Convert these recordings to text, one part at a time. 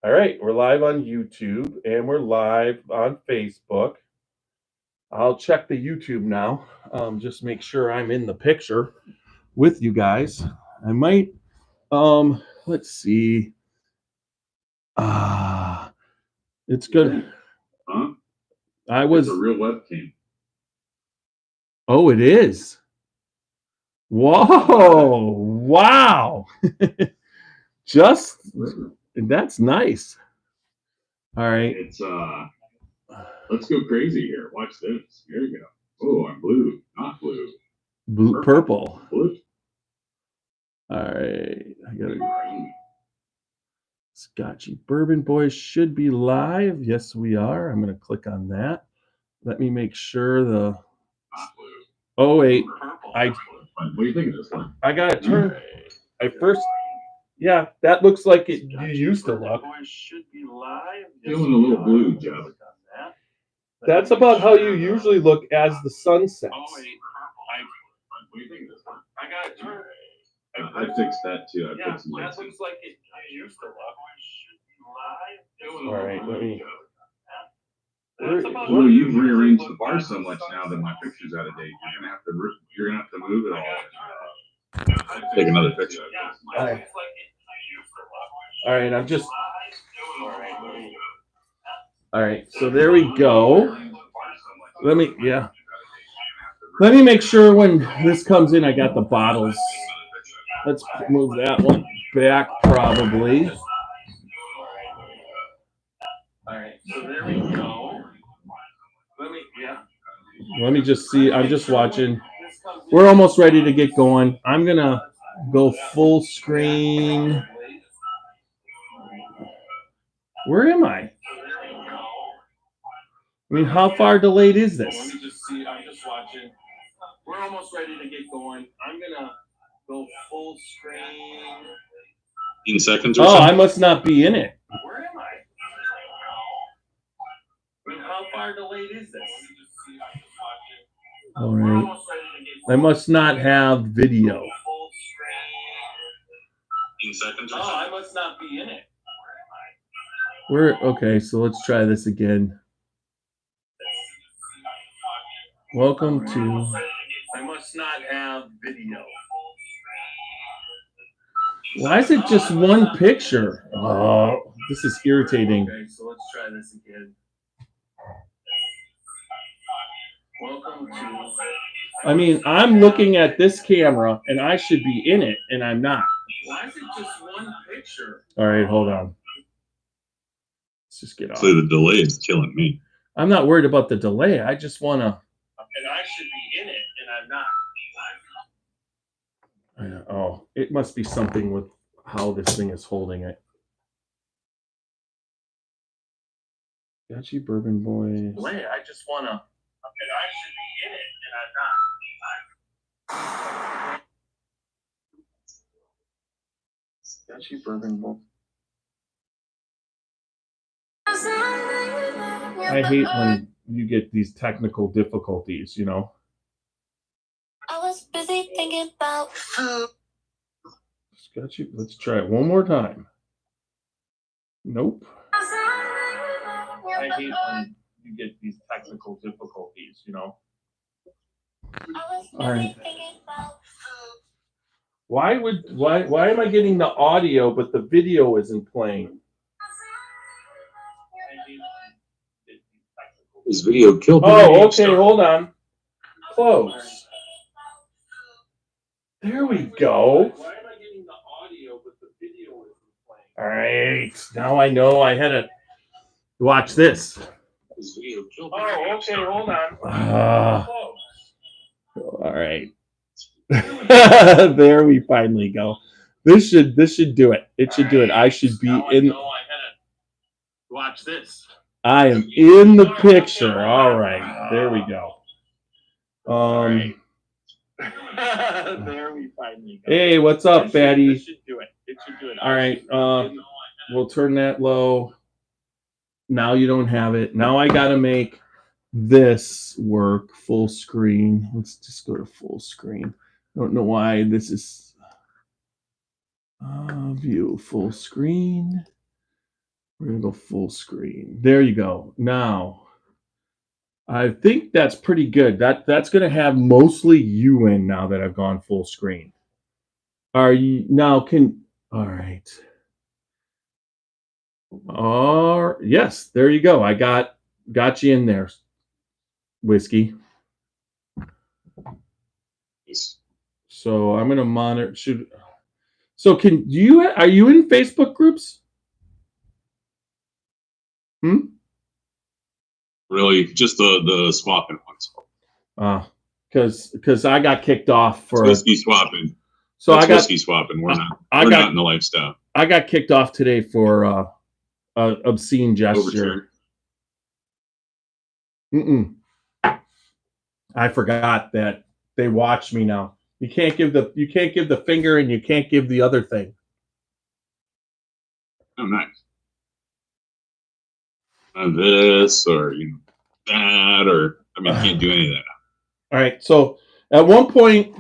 All right, we're live on YouTube and we're live on Facebook. I'll check the YouTube now. Just make sure I'm in the picture with you guys. I might let's see. It's good. Huh? I was It's a real webcam. Oh, it is. Whoa. Wow. Just that's nice. All right. It's let's go crazy here. Watch this. Here you go. Oh, I'm blue, not blue. Blue, purple. Blue. All right. I got it. Scotchy Bourbon Boys should be live. Yes, we are. I'm going to click on that. Let me make sure the. Not blue. Oh wait, What do you think of this one? I got it turned. I first. Yeah, that looks like it used to look. Should be live. Feeling a little blue, Jeff. That's about how you usually look as the sun sets. Oh wait, what do you think of this one? I got it turned. I fixed that too. I put some lights. That looks like it used to look. All right, let me. Well, you've rearranged the bar so much now that my picture's out of date. You're gonna have to move it all. Take another picture. All right, I'm just. All right, so there we go. Let me make sure when this comes in, I got the bottles. Let's move that one back, probably. All right, so there we go. Let me just see. I'm just watching. We're almost ready to get going. I'm gonna go full screen. Where am I? I mean, how far delayed is this? Let me just see. I'm just watching. We're almost ready to get going. I'm gonna go full screen. 15 seconds or so. something? I must not be in it. Where am I? I mean, how far delayed is this? All right. I must not have video. 15 seconds or something? I must not be in it. Okay, so let's try this again. Welcome to. I must not have video. Why is it just one picture? Oh, this is irritating. Okay, so let's try this again. Welcome to. I mean, I'm looking at this camera and I should be in it, and I'm not. Why is it just one picture? All right, hold on. Let's just get off. So the delay is killing me. I'm not worried about the delay. I just want to. And I should be in it, and I'm not. Oh, it must be something with how this thing is holding it. Scotchy Bourbon Boys. Delay. I just want to. And I should be in it, and I'm not. Scotchy Bourbon Boys. I hate when you get these technical difficulties, you know. I was busy thinking about food. Scotchy, let's try it one more time. Nope. I hate when you get these technical difficulties, you know. All right. Why am I getting the audio but the video isn't playing? This video killed me. Oh, okay, hold on. Close. There we go. Why am I getting the audio but the video isn't playing? All right, now I know I had to watch this. This video killed me. Oh, okay, hold on. All right. There we finally go. This should do it. It should do it. I should be in. I had to watch this. I am in the picture. All right, there we go. There we finally go. Hey, what's up, Fatty? It should do it. It should do it. All right, we'll turn that low. Now you don't have it. Now I gotta make this work full screen. Let's just go to full screen. I don't know why this is view full screen. We're going to go full screen. There you go. Now, I think that's pretty good. That's going to have mostly you in now that I've gone full screen. Are you now all right. Yes, there you go. I got you in there. Whiskey. Yes. So I'm going to monitor. So are you in Facebook groups? Really, just the swapping ones. Because I got kicked off for whiskey swapping. So That's I got whiskey swapping. We're not in the lifestyle. I got kicked off today for obscene gesture. I forgot that they watch me now. You can't give the finger and you can't give the other thing. Oh, nice. This or that or you can't do any of that. All right. So at one point,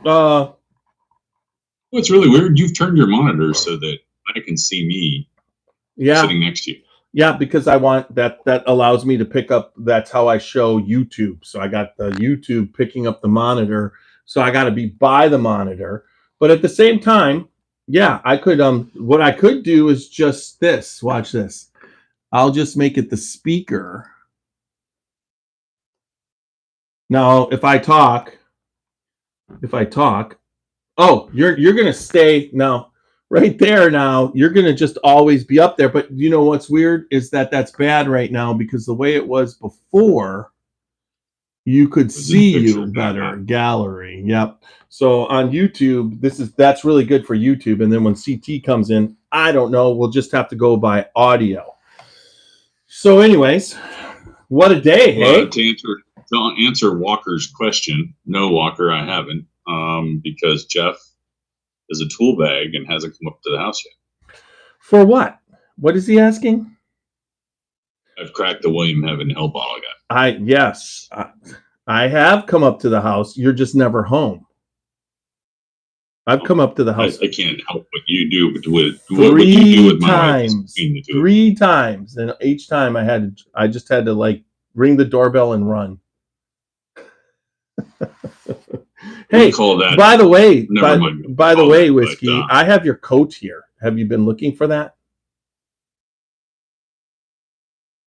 it's really weird. You've turned your monitor so that I can see me. Sitting next to you. Yeah, because I want that allows me to pick up. That's how I show YouTube. So I got the YouTube picking up the monitor. So I got to be by the monitor. But at the same time, yeah, I could. What I could do is just this. Watch this. I'll just make it the speaker. Now, if I talk, oh, you're gonna stay now. Right there now, you're going to just always be up there. But you know what's weird is that's bad right now because the way it was before, you could see you better. Gallery. Yep. So on YouTube, that's really good for YouTube. And then when CT comes in, I don't know. We'll just have to go by audio. So anyways, what a day, hey? To answer Walker's question, no, Walker, I haven't, because Jeff is a tool bag and hasn't come up to the house yet. For what? What is he asking? I've cracked the William Heaven Hill bottle guy. Yes, I have come up to the house. You're just never home. I've come up to the house. I can't help what you do with three times. Three times, and each time I just had to ring the doorbell and run. Hey, by the way, Whiskey, I have your coat here. Have you been looking for that?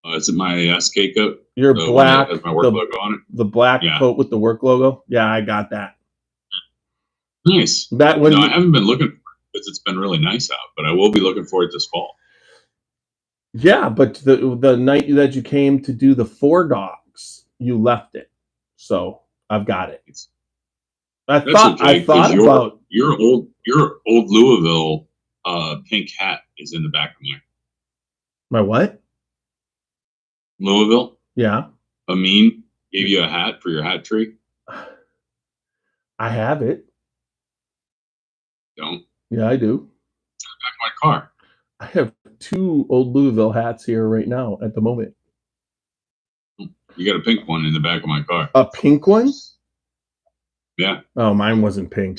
Is it my SK coat? Your black, has my work logo on it. The black coat with the work logo. Yeah, I got that. Nice. I haven't been looking for it because it's been really nice out, but I will be looking for it this fall. Yeah, but the night that you came to do the 4 Dogs, you left it. So I've got it. I thought about your old Louisville pink hat is in the back of my what? Louisville? Yeah. Amin gave you a hat for your hat tree? I have it. Don't? Yeah, I do. Back of my car. I have 2 old Louisville hats here right now at the moment. You got a pink one in the back of my car. A pink one? Yeah. Oh, mine wasn't pink.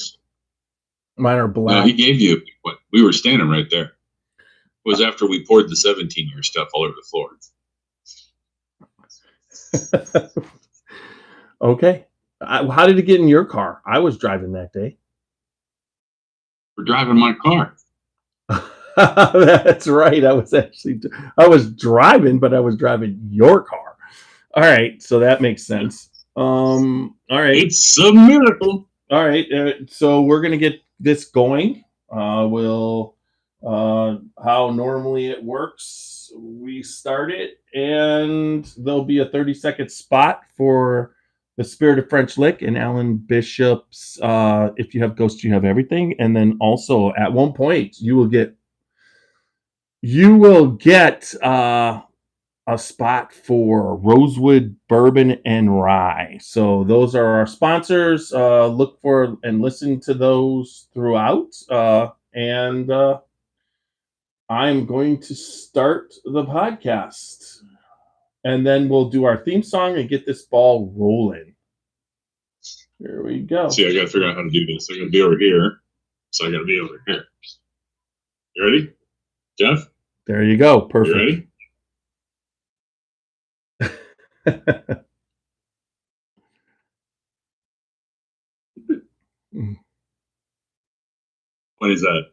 Mine are black. No, he gave you what? We were standing right there. It was after we poured the 17-year stuff all over the floor. Okay. How did it get in your car? I was driving that day. We're driving my car. That's right. I was driving, but I was driving your car. All right. So that makes sense. All right. It's a miracle. All right. So we're going to get this going. How normally it works. We start it and there'll be a 30-second spot for the Spirit of French Lick and Alan Bishop's If You Have Ghosts, You Have Everything. And then also at one point you will get a spot for Rosewood Bourbon and Rye. So those are our sponsors. Look for and listen to those throughout. And I'm going to start the podcast. And then we'll do our theme song and get this ball rolling. Here we go. See, I got to figure out how to do this. I'm going to be over here. So I got to be over here. You ready? Jeff? There you go. Perfect. You ready? What is that?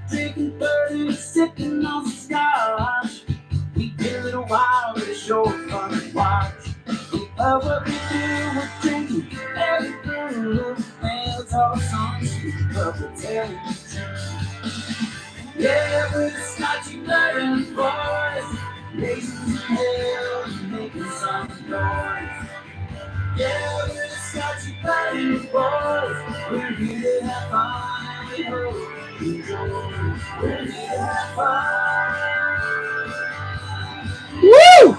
Drinking 30, sipping on some scotch. We get a little wild, but it's sure fun to watch. We love what we do, we're drinking every brew. Man, it's all songs, but we're telling you the truth. Yeah, we're the Scotchy Bourbon Boys. Raising hell, making some noise. Yeah, we're the Scotchy Bourbon Boys. We're here to have fun, we hope you enjoy. We're here to have fun. Woo!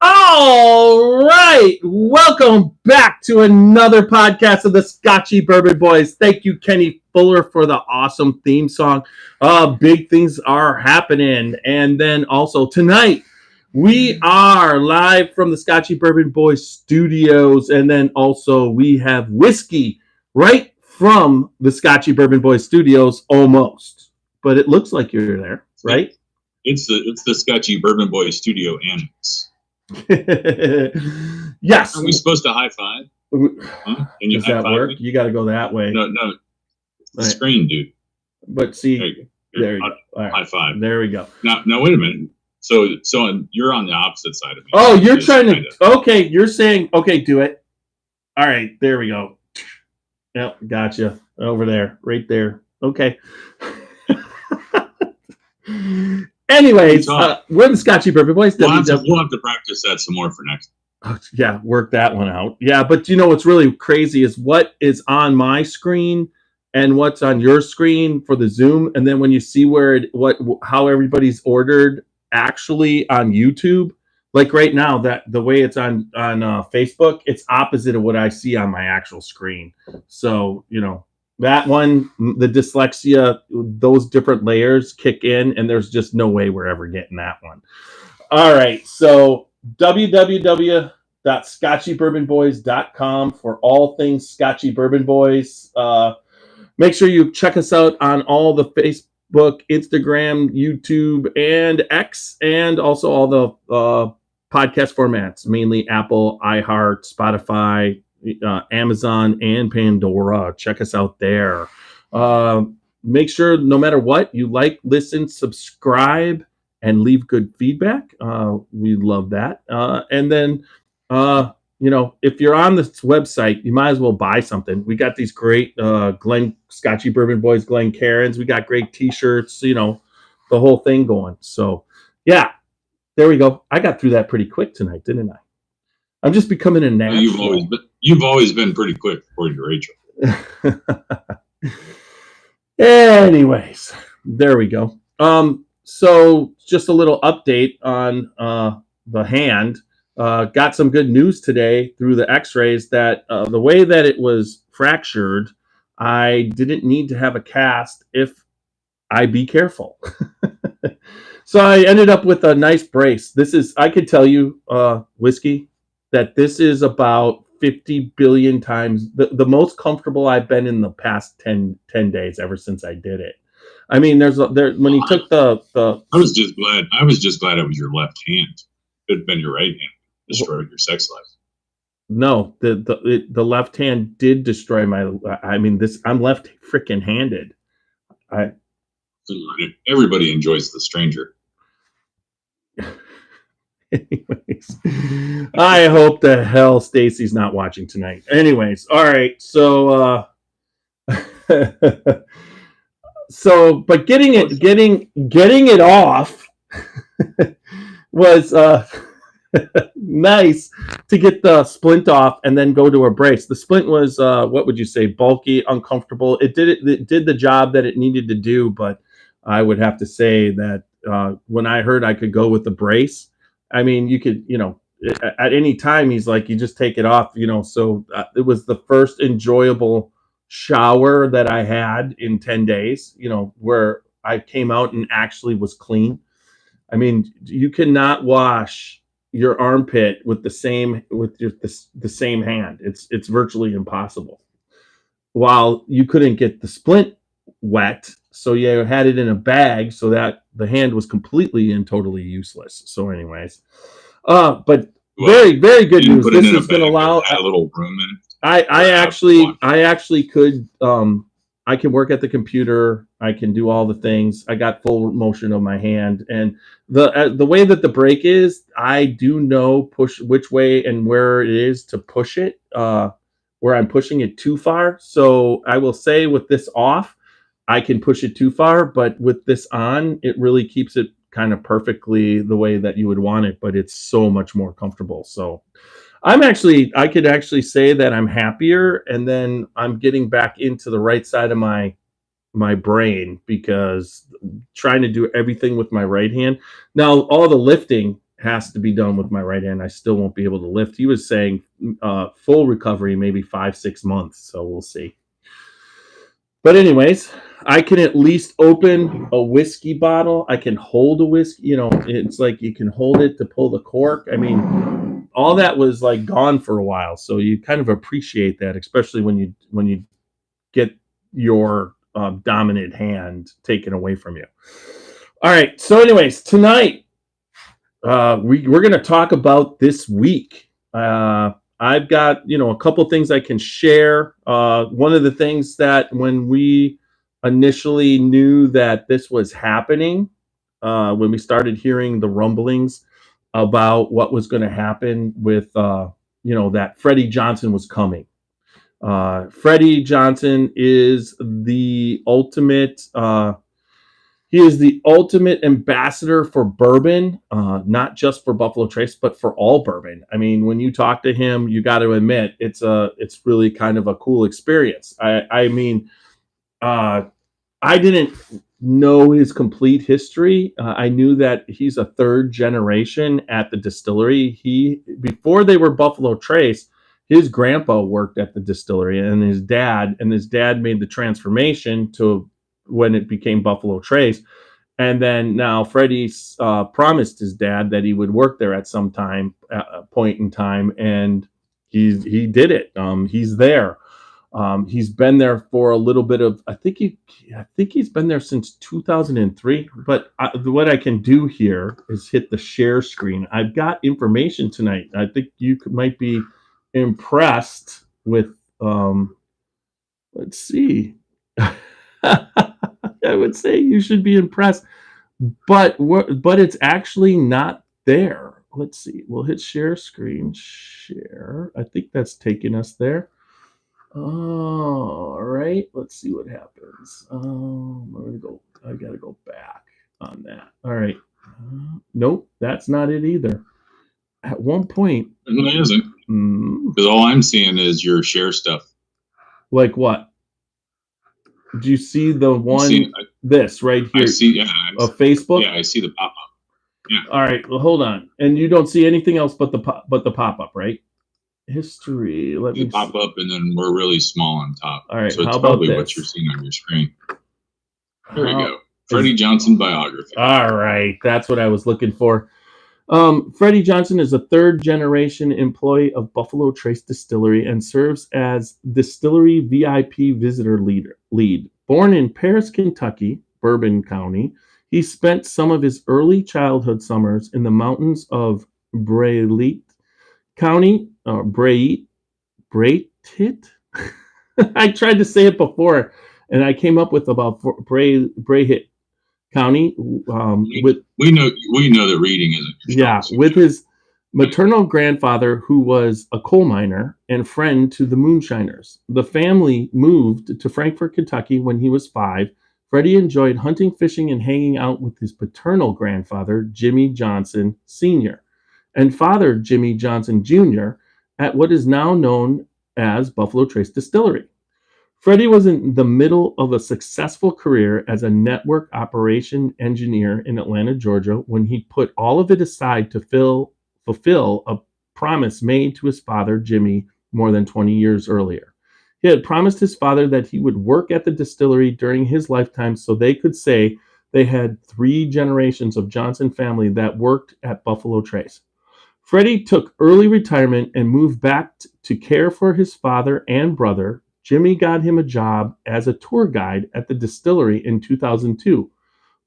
All right, welcome back to another podcast of the Scotchy Bourbon Boys. Thank you, Kenny Fuller, for the awesome theme song. Big things are happening. And then also tonight, we are live from the Scotchy Bourbon Boys studios. And then also we have whiskey right from the Scotchy Bourbon Boys studios, almost. But it looks like you're there, right? It's the Scotchy Bourbon Boys studio annex. Yes. Are we supposed to high five? Huh? Can you Does that work? You got to go that way. No. It's the screen, dude. But see, there you go. Right. High five. There we go. Now, wait a minute. So you're on the opposite side of me. Oh, you're trying to. Okay, you're saying. Okay, do it. All right, there we go. Yep, gotcha. Over there, right there. Okay. Anyways, we're the Scotchy Bourbon Boys. We'll have to practice that some more for next. Yeah, work that one out. Yeah, but you know what's really crazy is what is on my screen and what's on your screen for the Zoom, and then when you see how everybody's ordered actually on YouTube, like right now, that the way it's on Facebook, it's opposite of what I see on my actual screen. So that one, the dyslexia, those different layers kick in, and there's just no way we're ever getting that one. All right, so www.scotchybourbonboys.com for all things Scotchy Bourbon Boys. Make sure you check us out on all the Facebook, Instagram, YouTube, and X, and also all the podcast formats, mainly Apple, iHeart, Spotify, Amazon, and Pandora. Check us out there. Make sure no matter what, you like, listen, subscribe, and leave good feedback. We love that. And then, if you're on this website, you might as well buy something. We got these great Scotchy Bourbon Boys Glen Cairns. We got great T-shirts, the whole thing going. So, yeah, there we go. I got through that pretty quick tonight, didn't I? I'm just becoming a natural. You've always been pretty quick, according to Rachel. Anyways, there we go. So just a little update on the hand. Got some good news today through the x-rays that the way that it was fractured, I didn't need to have a cast if I be careful. So I ended up with a nice brace. I could tell you, whiskey, that this is about 50 billion times the most comfortable I've been in the past 10 days ever since I did it. I mean, when he took the I was just glad it was your left hand. It could have been your right hand. Destroyed your sex life. No, the left hand did destroy my. I mean, I'm left freaking handed. Everybody enjoys the stranger. Anyways, I hope the hell Stacy's not watching tonight. Anyways, all right. So, but getting it off was nice to get the splint off and then go to a brace. The splint was what would you say, bulky, uncomfortable. It did the job that it needed to do, but I would have to say that when I heard I could go with the brace, I mean, you could, at any time, he's like, you just take it off, so it was the first enjoyable shower that I had in 10 days, where I came out and actually was clean. I mean, you cannot wash your armpit with the same hand. It's virtually impossible. While you couldn't get the splint wet, so you had it in a bag so that the hand was completely and totally useless. So anyways, but very, very good news. This is going to allow a little room in it. I actually could, I can work at the computer. I can do all the things. I got full motion of my hand, and the way that the brake is, I do know push which way and where it is to push it, where I'm pushing it too far. So I will say with this off, I can push it too far, but with this on, it really keeps it kind of perfectly the way that you would want it, but it's so much more comfortable. So I could actually say that I'm happier, and then I'm getting back into the right side of my brain, because trying to do everything with my right hand. Now, all the lifting has to be done with my right hand. I still won't be able to lift. He was saying full recovery, maybe 5-6 months. So we'll see. But anyways, I can at least open a whiskey bottle. I can hold a whiskey. It's like you can hold it to pull the cork. I mean, all that was like gone for a while. So you kind of appreciate that, especially when you get your dominant hand taken away from you. All right. So anyways, tonight we're going to talk about this week. I've got, a couple things I can share. One of the things that when we initially knew that this was happening, when we started hearing the rumblings about what was going to happen with, that Freddie Johnson was coming. Freddie Johnson is the ultimate, he is the ultimate ambassador for bourbon, not just for Buffalo Trace, but for all bourbon. I mean, when you talk to him, you got to admit it's really kind of a cool experience. I didn't know his complete history. I knew that he's a third generation at the distillery. Before they were Buffalo Trace, his grandpa worked at the distillery, and his dad made the transformation to when it became Buffalo Trace. And then now Freddie promised his dad that he would work there at some point in time, and he did it. He's there. He's been there for a little bit of, I think he's been there since 2003. But what I can do here is hit the share screen. I've got information tonight. I think you might be impressed with. Let's see. I would say you should be impressed, but it's actually not there. Let's see. We'll hit share screen. Share. I think that's taking us there. All right. Let's see what happens. I'm gonna go. I gotta go back on that. All right. Nope, that's not it either. At one point, it isn't, because all I'm seeing is your share stuff. Like what? Do you see the one? This right here. I see. Of Facebook. Yeah, I see the pop up. Yeah. All right. Well, hold on. And you don't see anything else but the pop up, right? History. Let me pop up, and then we're really small on top. All right. So it's how probably about what you're seeing on your screen. There you go. Freddie Johnson biography. All right. That's what I was looking for. Freddie Johnson is a third-generation employee of Buffalo Trace Distillery and serves as distillery VIP visitor lead. Born in Paris, Kentucky, Bourbon County, he spent some of his early childhood summers in the mountains of Blanton County. Braytit. I tried to say it before, and I came up with about Brayhit. County. With we know that reading isn't your strong suit, with his maternal grandfather, who was a coal miner and friend to the moonshiners. The family moved to Frankfort, Kentucky when he was 5. Freddie enjoyed hunting, fishing, and hanging out with his paternal grandfather, Jimmy Johnson Sr., and father, Jimmy Johnson Jr., at what is now known as Buffalo Trace Distillery. Freddie was in the middle of a successful career as a network operation engineer in Atlanta, Georgia, when he put all of it aside to fulfill a promise made to his father, Jimmy, more than 20 years earlier. He had promised his father that he would work at the distillery during his lifetime so they could say they had 3 generations of Johnson family that worked at Buffalo Trace. Freddie took early retirement and moved back to care for his father and brother. Jimmy got him a job as a tour guide at the distillery in 2002.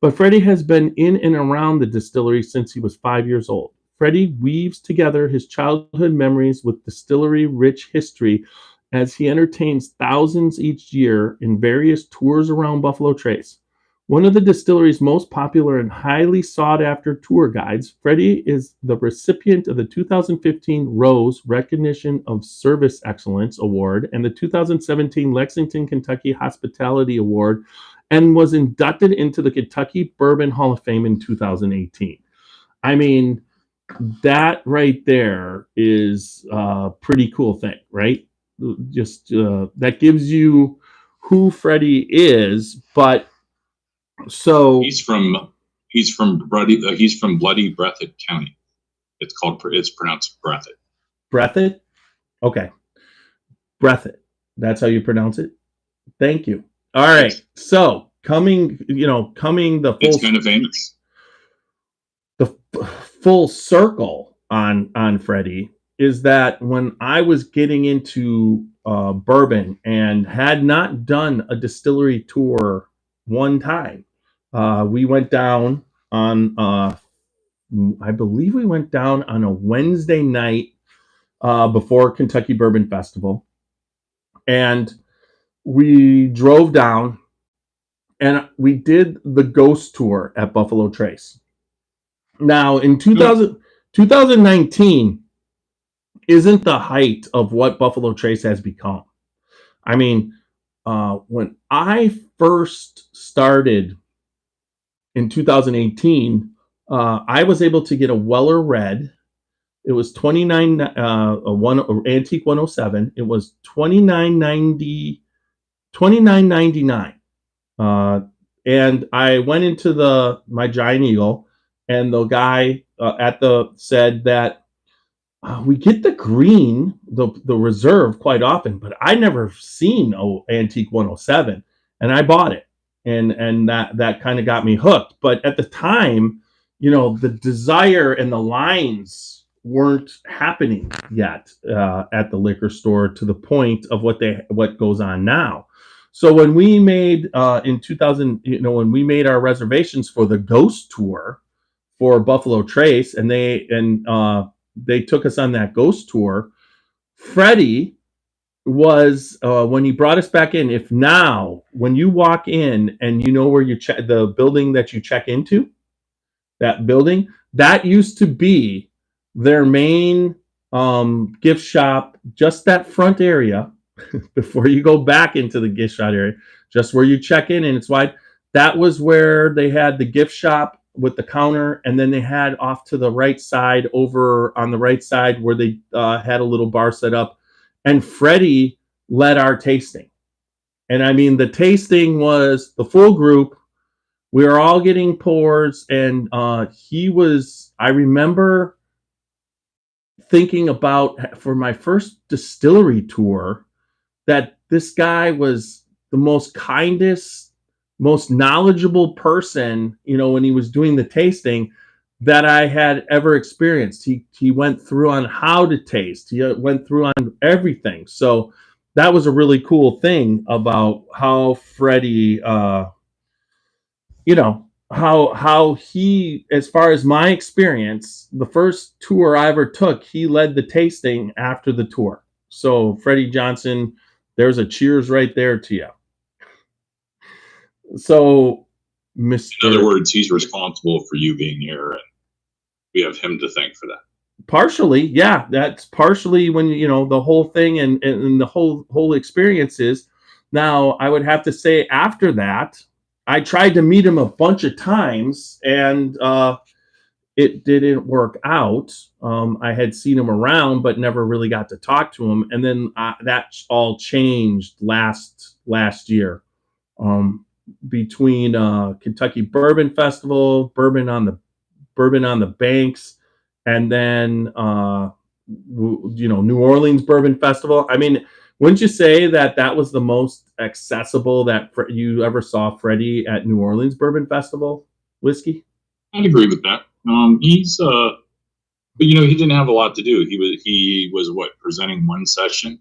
But Freddie has been in and around the distillery since he was 5 years old. Freddie weaves together his childhood memories with distillery-rich history as he entertains thousands each year in various tours around Buffalo Trace. One of the distillery's most popular and highly sought-after tour guides, Freddie is the recipient of the 2015 Rose Recognition of Service Excellence Award and the 2017 Lexington, Kentucky Hospitality Award, and was inducted into the Kentucky Bourbon Hall of Fame in 2018. I mean, that right there is a pretty cool thing, right? Just that gives you who Freddie is, but so he's from Bloody Breathitt County. It's pronounced Breathitt. Breathitt? Okay. Breathitt. That's how you pronounce it? Thank you. All right. Yes. So coming the full, it's kind of famous. The full circle on Freddie is that when I was getting into bourbon and had not done a distillery tour one time, we went down on I believe we went down on a Wednesday night before Kentucky Bourbon Festival, and we drove down and we did the ghost tour at Buffalo Trace. Now in 2019 isn't the height of what Buffalo Trace has become. I mean, when I first started in 2018, I was able to get a Weller Red. It was antique 107. It was $29.99. And I went into my Giant Eagle, and the guy said that we get the green, the reserve quite often, but I never seen antique 107, and I bought it, and that kind of got me hooked. But at the time, the desire and the lines weren't happening yet at the liquor store to the point of what goes on now. So when we made in 2000, when we made our reservations for the Ghost Tour for Buffalo Trace, and they took us on that Ghost Tour, Freddie was when he brought us back in. If now, when you walk in and where you check the building that you check into, that building that used to be their main gift shop, just that front area. Before you go back into the gift shop area, just where you check in and it's wide, that was where they had the gift shop with the counter, and then they had off to the right side, over on the right side where they had a little bar set up, and Freddie led our tasting. And I mean, the tasting was the full group. We were all getting pours, and I remember thinking about, for my first distillery tour, that this guy was the most kindest, most knowledgeable person, when he was doing the tasting, that I had ever experienced. He went through on how to taste. He went through on everything. So that was a really cool thing about how Freddie, how he, as far as my experience, the first tour I ever took, he led the tasting after the tour. So Freddie Johnson, there's a cheers right there to you. So Mr. In other words, he's responsible for you being here, and we have him to thank for that. Partially, yeah, that's partially when the whole thing and the whole experience is. Now, I would have to say after that, I tried to meet him a bunch of times, and it didn't work out. I had seen him around, but never really got to talk to him. And then that all changed last year, between Kentucky Bourbon Festival, Bourbon on the Banks, and then New Orleans Bourbon Festival. I mean, wouldn't you say that was the most accessible that you ever saw Freddie at New Orleans Bourbon Festival whiskey? I'd agree with that. He's but he didn't have a lot to do. He was presenting one session.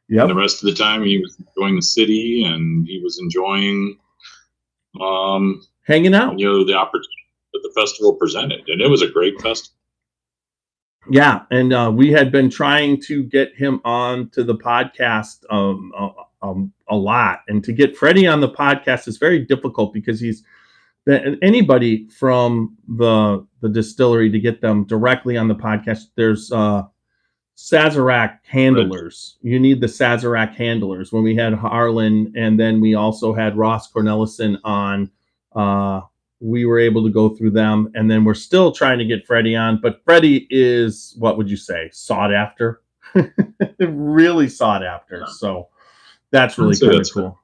Yeah. And the rest of the time he was enjoying the city, and he was enjoying hanging out. The opportunity that the festival presented, and it was a great festival. Yeah, and we had been trying to get him on to the podcast a lot, and to get Freddie on the podcast is very difficult because anybody from the distillery, to get them directly on the podcast, there's Sazerac handlers. You need the Sazerac handlers. When we had Harlan, and then we also had Ross Cornelison on, we were able to go through them, and then we're still trying to get Freddie on. But Freddie is, what would you say, sought after? Really sought after. So that's really kind of cool.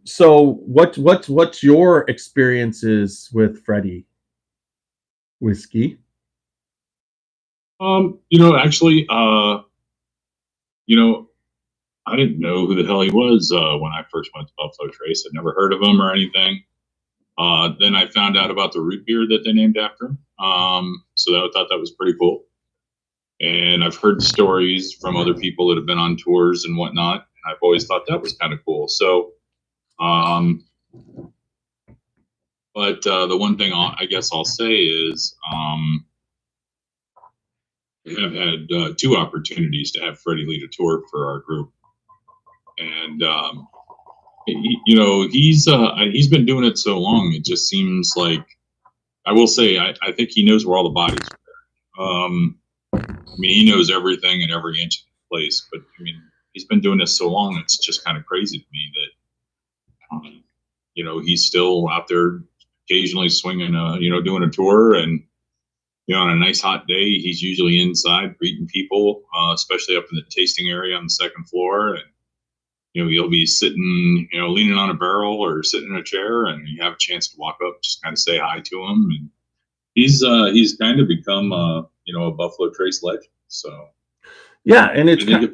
So what's your experiences with Freddie whiskey? Actually, I didn't know who the hell he was when I first went to Buffalo Trace. I'd never heard of him or anything. Then I found out about the root beer that they named after him. So I thought that was pretty cool. And I've heard stories from other people that have been on tours and whatnot. I've always thought that was kind of cool. So, but the one thing I guess I'll say is, we have had 2 opportunities to have Freddie lead a tour for our group, and he's been doing it so long. It just seems like, I will say, I think he knows where all the bodies are. He knows everything and every inch of the place. But he's been doing this so long, it's just kind of crazy to me that he's still out there occasionally swinging, doing a tour, and on a nice hot day, he's usually inside greeting people, especially up in the tasting area on the second floor. And, he'll be sitting, leaning on a barrel or sitting in a chair, and you have a chance to walk up, just kind of say hi to him. And he's kind of become, a Buffalo Trace legend. So, yeah. And I think if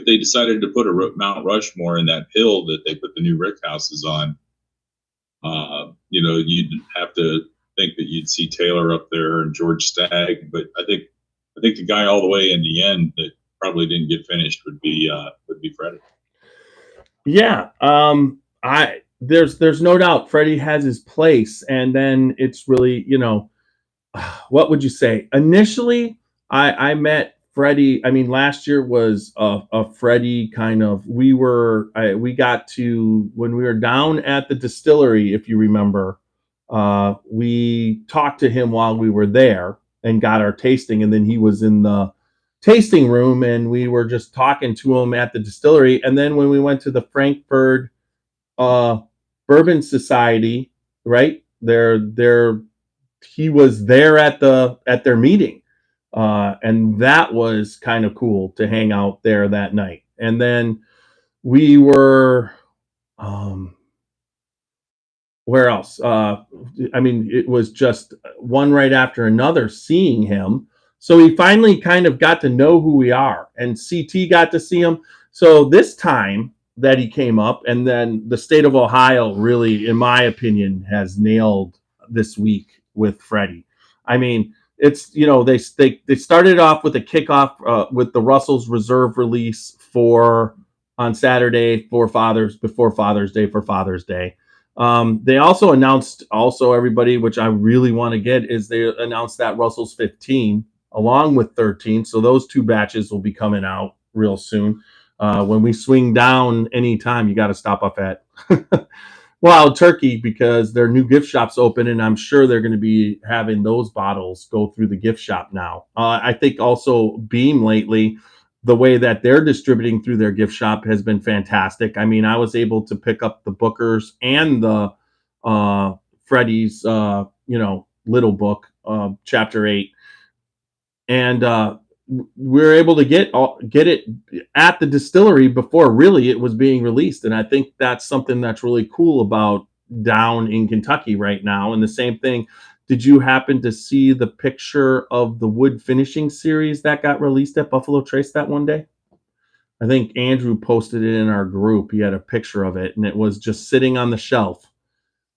they decided to put a Mount Rushmore in that hill that they put the new rick houses on, you'd have to think that you'd see Taylor up there and George Stagg, but I think the guy all the way in the end that probably didn't get finished would be Freddie. Yeah, there's no doubt Freddie has his place, and then it's really, what would you say? Initially, I met Freddie. Last year was a Freddie kind of. We got to, when we were down at the distillery, if you remember. We talked to him while we were there and got our tasting, and then he was in the tasting room, and we were just talking to him at the distillery. And then when we went to the Frankfurt Bourbon Society, right there, he was there at their meeting, and that was kind of cool to hang out there that night. And then we were. Where else? It was just one right after another seeing him. So he finally kind of got to know who we are, and CT got to see him. So this time that he came up, and then the state of Ohio really, in my opinion, has nailed this week with Freddie. It's, they started off with a kickoff with the Russell's Reserve release on Saturday before Father's Day for Father's Day. They also announced, everybody, which I really want to get, is they announced that Russell's 15 along with 13. So those 2 batches will be coming out real soon. When we swing down anytime, you got to stop up at Well, Turkey, because their new gift shop's open, and I'm sure they're going to be having those bottles go through the gift shop now. I think also Beam lately, the way that they're distributing through their gift shop has been fantastic. I mean, I was able to pick up the Booker's and the Freddie's, little book, chapter 8, and we're able to get it at the distillery before really it was being released. And I think that's something that's really cool about down in Kentucky right now. And the same thing, did you happen to see the picture of the wood finishing series that got released at Buffalo Trace that one day? I think Andrew posted it in our group. He had a picture of it, and it was just sitting on the shelf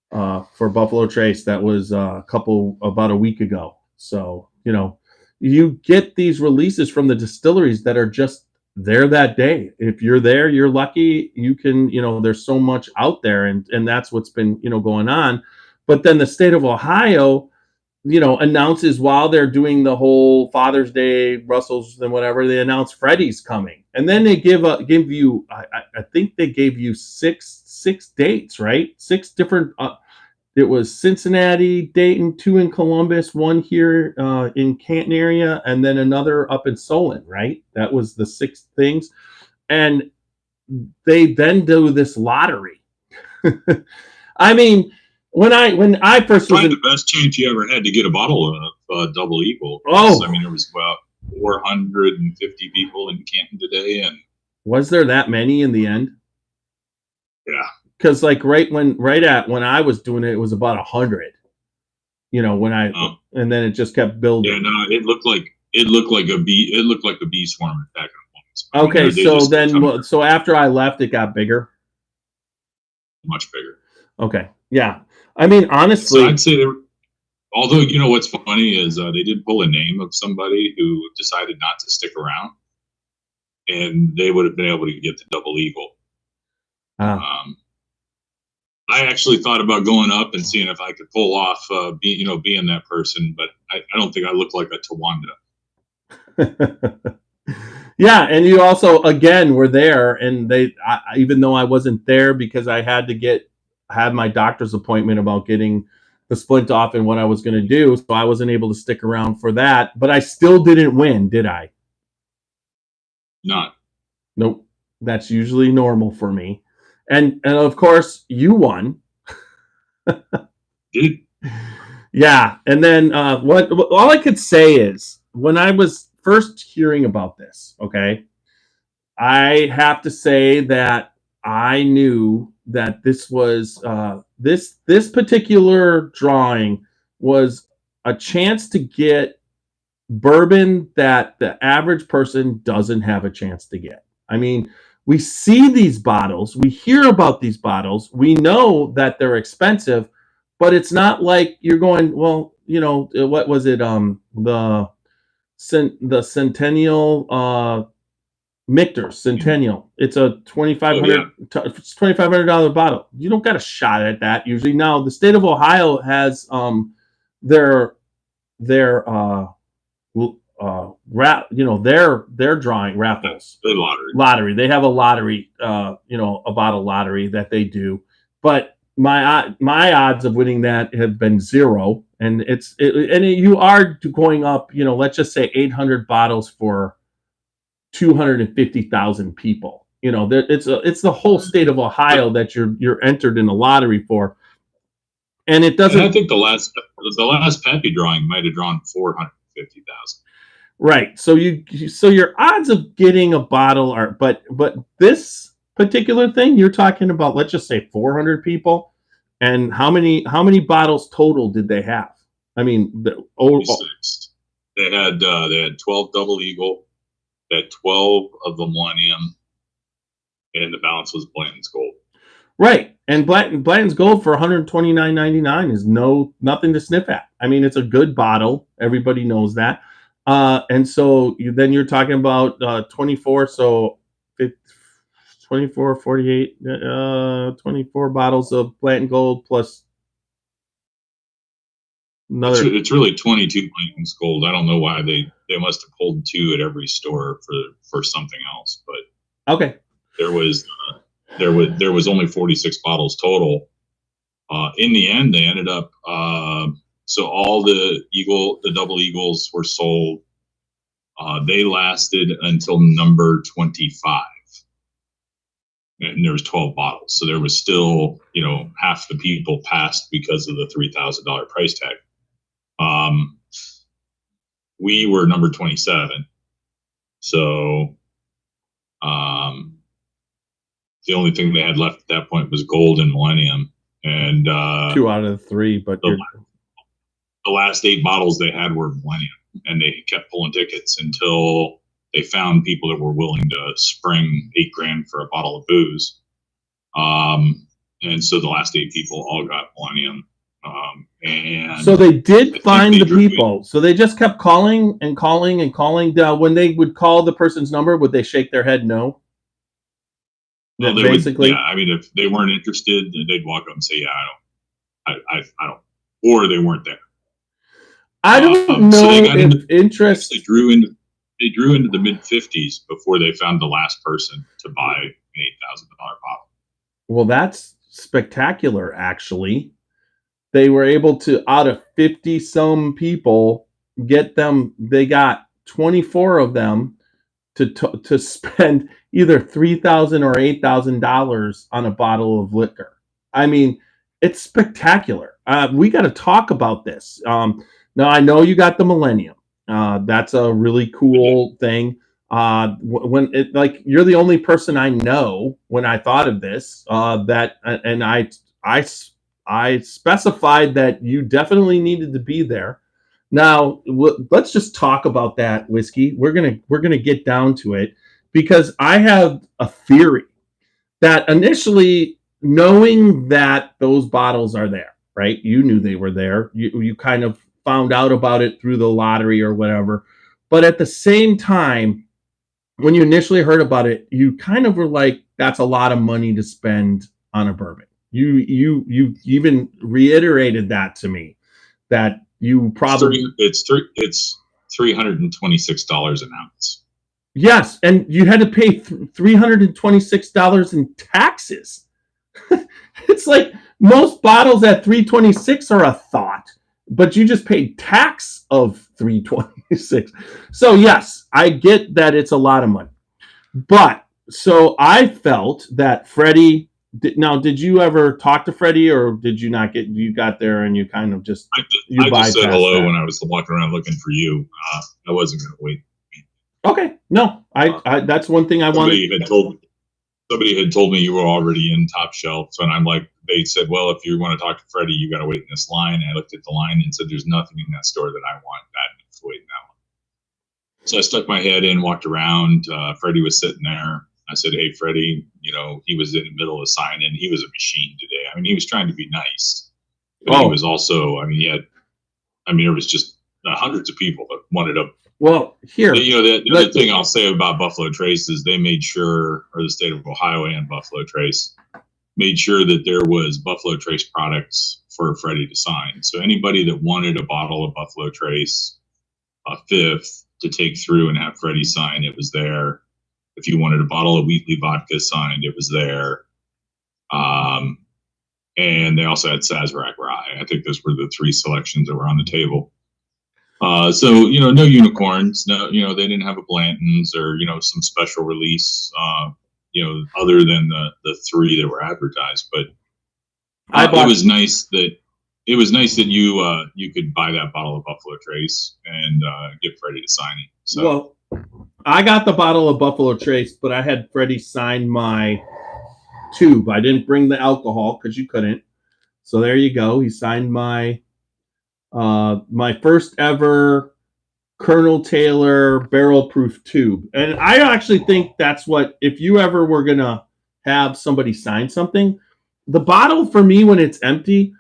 for Buffalo Trace. That was about a week ago. So, you get these releases from the distilleries that are just there that day. If you're there, you're lucky. You can, there's so much out there, and that's what's been, going on. But then the state of Ohio, announces while they're doing the whole Father's Day, Russell's and whatever, they announce Freddie's coming. And then they give you, I think they gave you six dates, right? 6 different, it was Cincinnati, Dayton, 2 in Columbus, 1 here in Canton area, and then another up in Solon, right? That was the 6 things. And they then do this lottery. I mean, when I first was the best chance you ever had to get a bottle of Double Eagle. Oh, I mean, there was about 450 people in Canton today, and was there that many in the end? Yeah. Because when I was doing it, it was about 100. And then it just kept building. Yeah, no, it looked like a bee. It looked like a bee swarm back in the Okay, so after I left, it got bigger. Much bigger. Okay, yeah. I mean, honestly, so I'd say there. Although what's funny is they did pull a name of somebody who decided not to stick around, and they would have been able to get the Double Eagle. I actually thought about going up and seeing if I could pull off being that person, but I don't think I look like a Tawanda. Yeah, and you also again were there, and even though I wasn't there because I had to have my doctor's appointment about getting the splint off and what I was going to do, so I wasn't able to stick around for that. But I still didn't win, did I? Not. Nope. That's usually normal for me. And of course, you won. Did? Yeah. And then all I could say is when I was first hearing about this, okay, I have to say that I knew that this was this particular drawing was a chance to get bourbon that the average person doesn't have a chance to get. I mean, we see these bottles, we hear about these bottles, we know that they're expensive, but it's not like you're going, well, what was it? The Centennial Michter's Centennial. It's a $2,500 bottle. You don't got a shot at that usually. Now the state of Ohio has their they're drawing raffles. Lottery. They have a lottery, a bottle lottery that they do. But my odds of winning that have been 0, and you are going up. Let's just say 800 bottles for 250,000 people. It's the whole state of Ohio that you're entered in a lottery for, and it doesn't. And I think the last Pappy drawing might have drawn 450,000. Right. So your odds of getting a bottle are, but this particular thing you're talking about, let's just say 400 people, and how many bottles total did they have? I mean, they had 12 Double Eagle, they had 12 of the Millennium, and the balance was Blanton's Gold. Right. And Blanton's Gold for $129.99 is nothing to sniff at. I mean, it's a good bottle. Everybody knows that. And so you're talking about 24, so 24, 48, 24 bottles of Blanton Gold plus another. It's really 22 Blanton's Gold. I don't know why they must have pulled 2 at every store for something else, but okay. There was only 46 bottles total, In the end, they ended up, so all the double eagles were sold. They lasted until number 25. And there was 12 bottles. So there was still, half the people passed because of the $3,000 price tag. We were number 27. So the only thing they had left at that point was gold and millennium. And 2 out of the 3, but the last 8 bottles they had were millennium, and they kept pulling tickets until they found people that were willing to spring $8,000 for a bottle of booze. And so the last 8 people all got millennium. And so they did find the people. So they just kept calling and calling and calling. When they would call the person's number, would they shake their head no? Well, basically, yeah. I mean, if they weren't interested, they'd walk up and say, "Yeah, I don't," or they weren't there. I don't know if interest. They drew into the mid-50s before they found the last person to buy an $8,000 bottle. Well, that's spectacular, actually. They were able to, out of 50 some people, get them. They got 24 of them to spend either $3,000 or $8,000 on a bottle of liquor. I mean, it's spectacular. We got to talk about this. Now, I know you got the Millennium. That's a really cool thing. When it, like, you're the only person I know when I thought of this, and I specified that you definitely needed to be there. Now, let's just talk about that whiskey. We're gonna get down to it, because I have a theory that initially, knowing that those bottles are there, right? You knew they were there. You kind of found out about it through the lottery or whatever. But at the same time, when you initially heard about it, you kind of were like, that's a lot of money to spend on a bourbon. You even reiterated that to me, that you probably it's $326 an ounce. Yes, and you had to pay $326 in taxes. It's like most bottles at $326 are a thought, but you just paid tax of $326. So yes, I get that it's a lot of money. But so I felt that Freddie. Did you ever talk to Freddie, or did you not get? You got there and you kind of just. I just said hello when I was walking around looking for you. I wasn't going to wait. Okay, no, I that's one thing I wanted. Somebody had told me you were already in top shelf, so I'm like, they said, well, if you want to talk to Freddie, you got to wait in this line. And I looked at the line and said, there's nothing in that store that I want. That to wait in that one. So I stuck my head in, walked around. Freddie was sitting there. I said, hey, Freddie, he was in the middle of signing. He was a machine today. I mean, he was trying to be nice, but he was also, there was just hundreds of people that wanted to. Well, here. The other thing I'll say about Buffalo Trace is they made sure, or the state of Ohio and Buffalo Trace, made sure that there was Buffalo Trace products for Freddie to sign. So anybody that wanted a bottle of Buffalo Trace, a fifth, to take through and have Freddie sign, it was there. If you wanted a bottle of Wheatley vodka signed, it was there. And they also had Sazerac Rye. I think those were the 3 selections that were on the table. So, no unicorns. No, they didn't have a Blantons or, some special release, other than the 3 that were advertised. But it was nice that you could buy that bottle of Buffalo Trace and get Freddie to sign it. So. Well, I got the bottle of Buffalo Trace, but I had Freddie sign my tube. I didn't bring the alcohol because you couldn't. So there you go. He signed my first ever Colonel Taylor barrel proof tube. And I actually think that's what, if you ever were going to have somebody sign something, the bottle for me, when it's empty,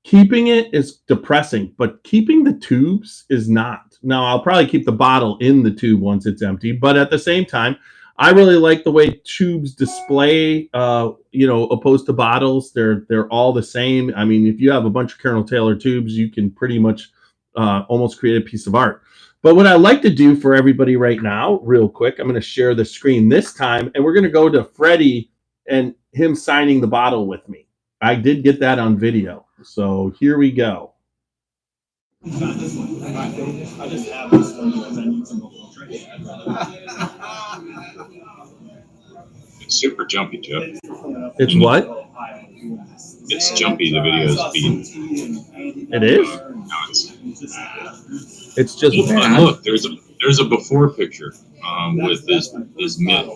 keeping it is depressing, but keeping the tubes is not. Now, I'll probably keep the bottle in the tube once it's empty, but at the same time, I really like the way tubes display, opposed to bottles. They're all the same. I mean, if you have a bunch of Colonel Taylor tubes, you can pretty much almost create a piece of art. But what I like to do for everybody right now, real quick, I'm going to share the screen this time, and we're going to go to Freddie and him signing the bottle with me. I did get that on video. So here we go. Not this one. I just have this one because I need some Buffalo Trace. It's super jumpy, Jeff. It's what? It's jumpy. The video is being. It is? It's just and look, there's a before picture with his mid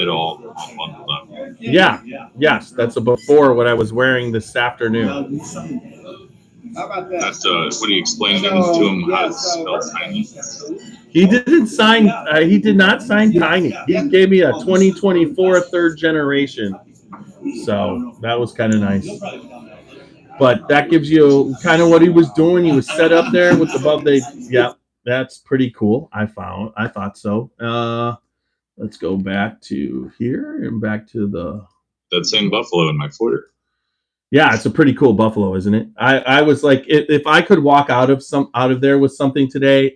all bundled up. Yeah. Yes, that's a before what I was wearing this afternoon. How about that? That's what he explained to him how to spell tiny. He didn't sign. He did not sign tiny. He gave me a 2024 third generation. So that was kind of nice. But that gives you kind of what he was doing. He was set up there with above the. Yeah, that's pretty cool. I thought so. Let's go back to here and back to the. That same buffalo in my footer. Yeah, it's a pretty cool buffalo, isn't it? I was like, if I could walk out of there with something today,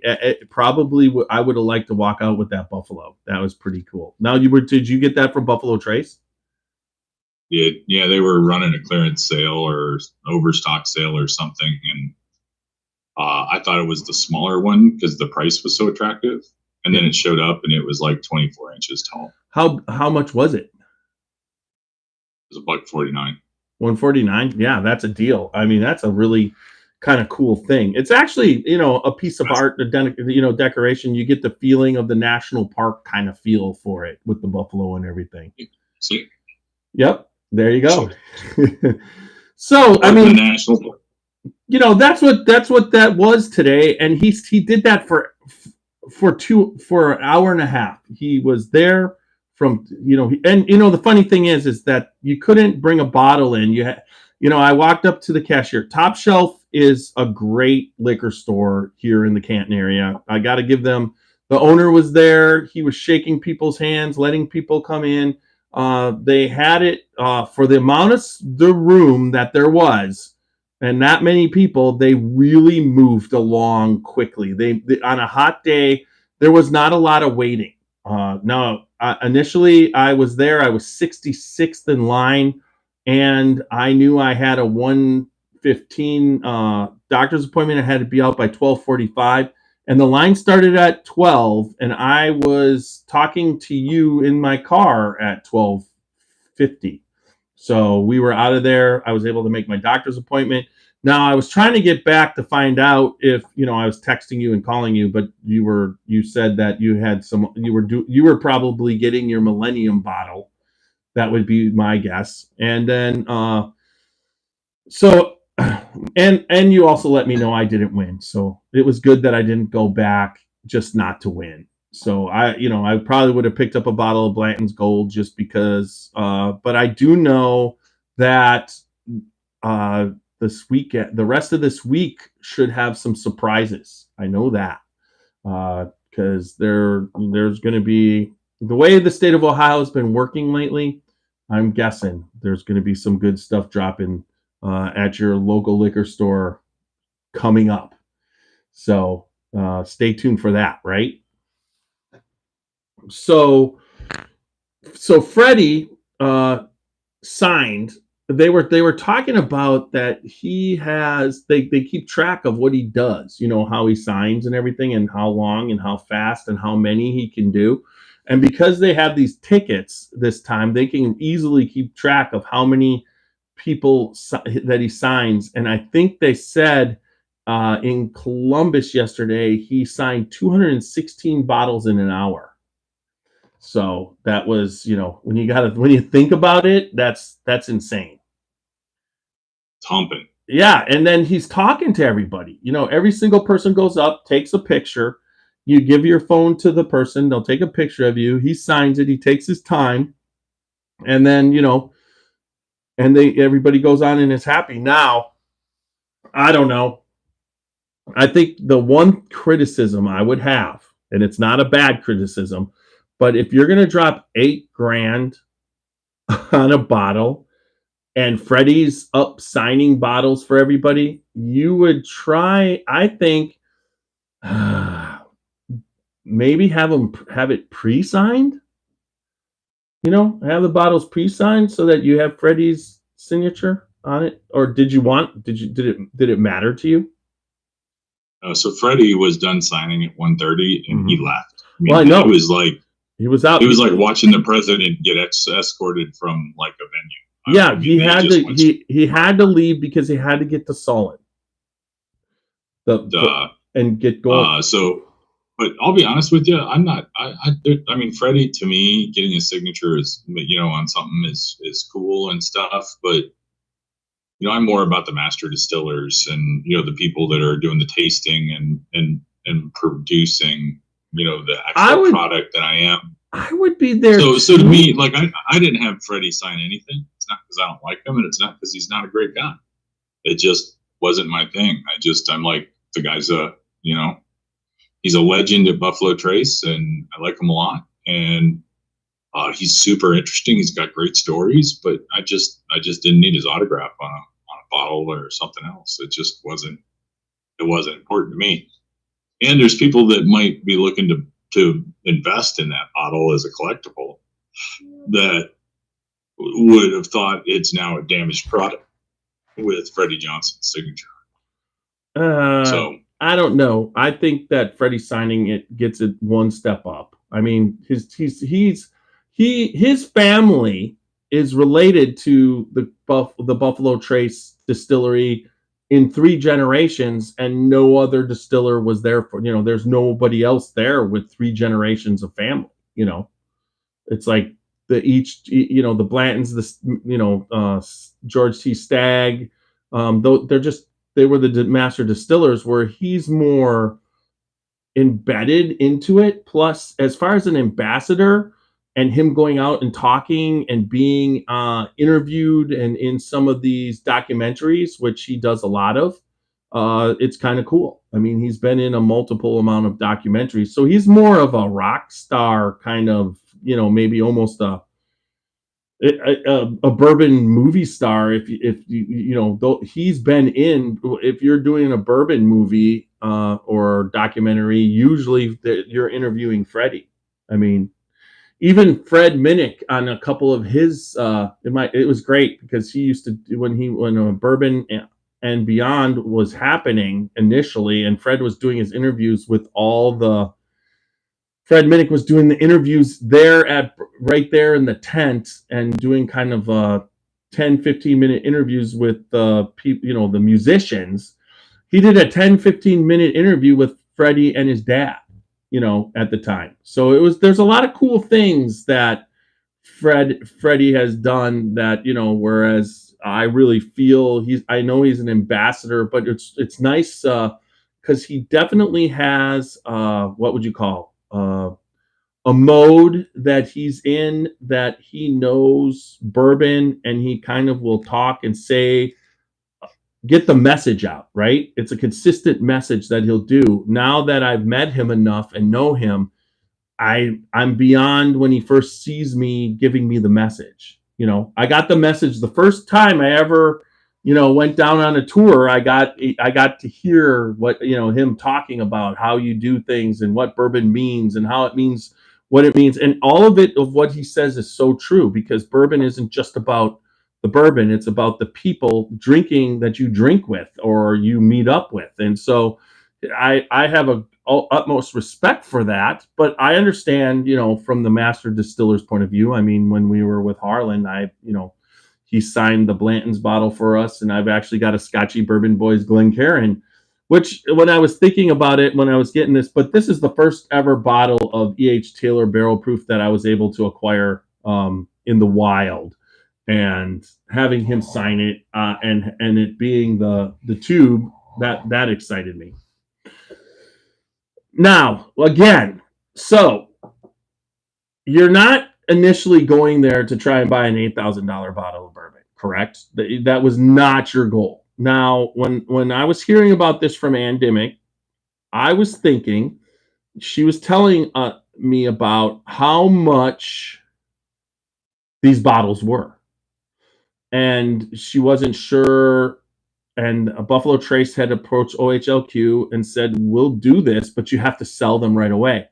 probably I would have liked to walk out with that buffalo. That was pretty cool. Now, did you get that from Buffalo Trace? Yeah, they were running a clearance sale or overstock sale or something, and I thought it was the smaller one because the price was so attractive, and then it showed up and it was like 24 inches tall. How much was it? It was $149. 149. Yeah, that's a deal. I mean, that's a really kind of cool thing. It's actually, a piece of art, decoration. You get the feeling of the national park kind of feel for it with the buffalo and everything. See? Yep. There you go. So, I mean, the national park. That's what that was today. And he did that for an hour and a half. He was there from, the funny thing is that you couldn't bring a bottle in. I walked up to the cashier. Top Shelf is a great liquor store here in the Canton area. I got to give them, the owner was there. He was shaking people's hands, letting people come in. They had it for the amount of the room that there was and that many people, they really moved along quickly. They on a hot day, there was not a lot of waiting. Initially I was there. I was 66th in line, and I knew I had a 1:15 doctor's appointment. I had to be out by 12:45, and the line started at 12, and I was talking to you in my car at 12:50. So we were out of there. I was able to make my doctor's appointment. Now I was trying to get back to find out if, I was texting you and calling you, but you said that you had you were probably getting your Millennium bottle. That would be my guess. And then, and you also let me know I didn't win. So it was good that I didn't go back just not to win. So I probably would have picked up a bottle of Blanton's Gold just because, but I do know that, this weekend, the rest of this week should have some surprises. I know that, because there's going to be, the way the state of Ohio has been working lately, I'm guessing there's going to be some good stuff dropping at your local liquor store coming up. So stay tuned for that, right? So Freddie signed. They were talking about that he has, they keep track of what he does, how he signs and everything, and how long and how fast and how many he can do. And because they have these tickets this time, they can easily keep track of how many people that he signs. And I think they said in Columbus yesterday, he signed 216 bottles in an hour. So that was, when you think about it, that's insane. Humping. Yeah, and then he's talking to everybody. Every single person goes up, takes a picture. You give your phone to the person, they'll take a picture of you. He signs it. He takes his time, and then everybody goes on and is happy. Now, I don't know. I think the one criticism I would have, and it's not a bad criticism, but if you're going to drop $8,000 on a bottle, and Freddie's up signing bottles for everybody, you would try, I think, maybe have it pre-signed. Have the bottles pre-signed so that you have Freddie's signature on it, or did it matter to you? So Freddie was done signing at 1:30 and he left. Well, I know. It was like he was out. It was like watching the president get escorted from like a venue. Yeah, he had to leave because he had to get to Solid. And get going. But I'll be honest with you, I'm not. I mean, Freddie, to me, getting a signature is, on something is cool and stuff. But I'm more about the master distillers and the people that are doing the tasting and producing the actual product that I am. I would be there. So to me, like I didn't have Freddie sign anything. It's not because I don't like him, and it's not because he's not a great guy. It just wasn't my thing. I'm like, the guy's he's a legend at Buffalo Trace, and I like him a lot. And he's super interesting. He's got great stories, but I just didn't need his autograph on a bottle or something else. It just wasn't important to me. And there's people that might be looking to invest in that bottle as a collectible that would have thought it's now a damaged product with Freddie Johnson's signature. So I don't know. I think that Freddie signing it gets it one step up. I mean, his family is related to the Buffalo Trace Distillery in 3 generations, and no other distiller was there for, there's nobody else there with 3 generations of family. It's like the Blantons, George T. Stagg, they were the master distillers, where he's more embedded into it. Plus, as far as an ambassador and him going out and talking and being interviewed and in some of these documentaries, which he does a lot of, it's kind of cool. I mean, he's been in a multiple amount of documentaries, so he's more of a rock star kind of, maybe almost a bourbon movie star. If he's been in, if you're doing a bourbon movie or documentary, usually you're interviewing Freddie. I mean, even Fred Minnick on a couple of his, it was great because he used to do when Bourbon and Beyond was happening initially, and Fred was doing his interviews with Fred Minnick was doing the interviews right there in the tent and doing kind of 10-15 minute interviews with the people, the musicians. He did a 10-15 minute interview with Freddie and his dad, at the time. So there's a lot of cool things that Freddie has done that, whereas I really feel I know he's an ambassador, but it's nice because he definitely has what would you call a mode that he's in, that he knows bourbon, and he kind of will talk and get the message out, right? It's a consistent message that he'll do. Now that I've met him enough and know him, I'm beyond when he first sees me giving me the message. I got the message the first time I ever, went down on a tour. I got to hear what, him talking about how you do things and what bourbon means and how it means what it means. And all of what he says is so true, because bourbon isn't just about the bourbon. It's about the people drinking that you drink with or you meet up with. And so I have utmost respect for that, but I understand, from the master distiller's point of view. I mean, when we were with Harlan, he signed the Blanton's bottle for us, and I've actually got a Scotchy Bourbon Boys Glencairn, which when I was thinking about it, when I was getting this, but this is the first ever bottle of E.H. Taylor barrel proof that I was able to acquire in the wild, and having him sign it and it being the tube, that excited me. Now, again, so you're not initially going there to try and buy an $8,000 bottle of bourbon, correct? That was not your goal. Now, when I was hearing about this from Ann Dimmick, I was thinking, she was telling me about how much these bottles were. And she wasn't sure. And Buffalo Trace had approached OHLQ and said, we'll do this, but you have to sell them right away.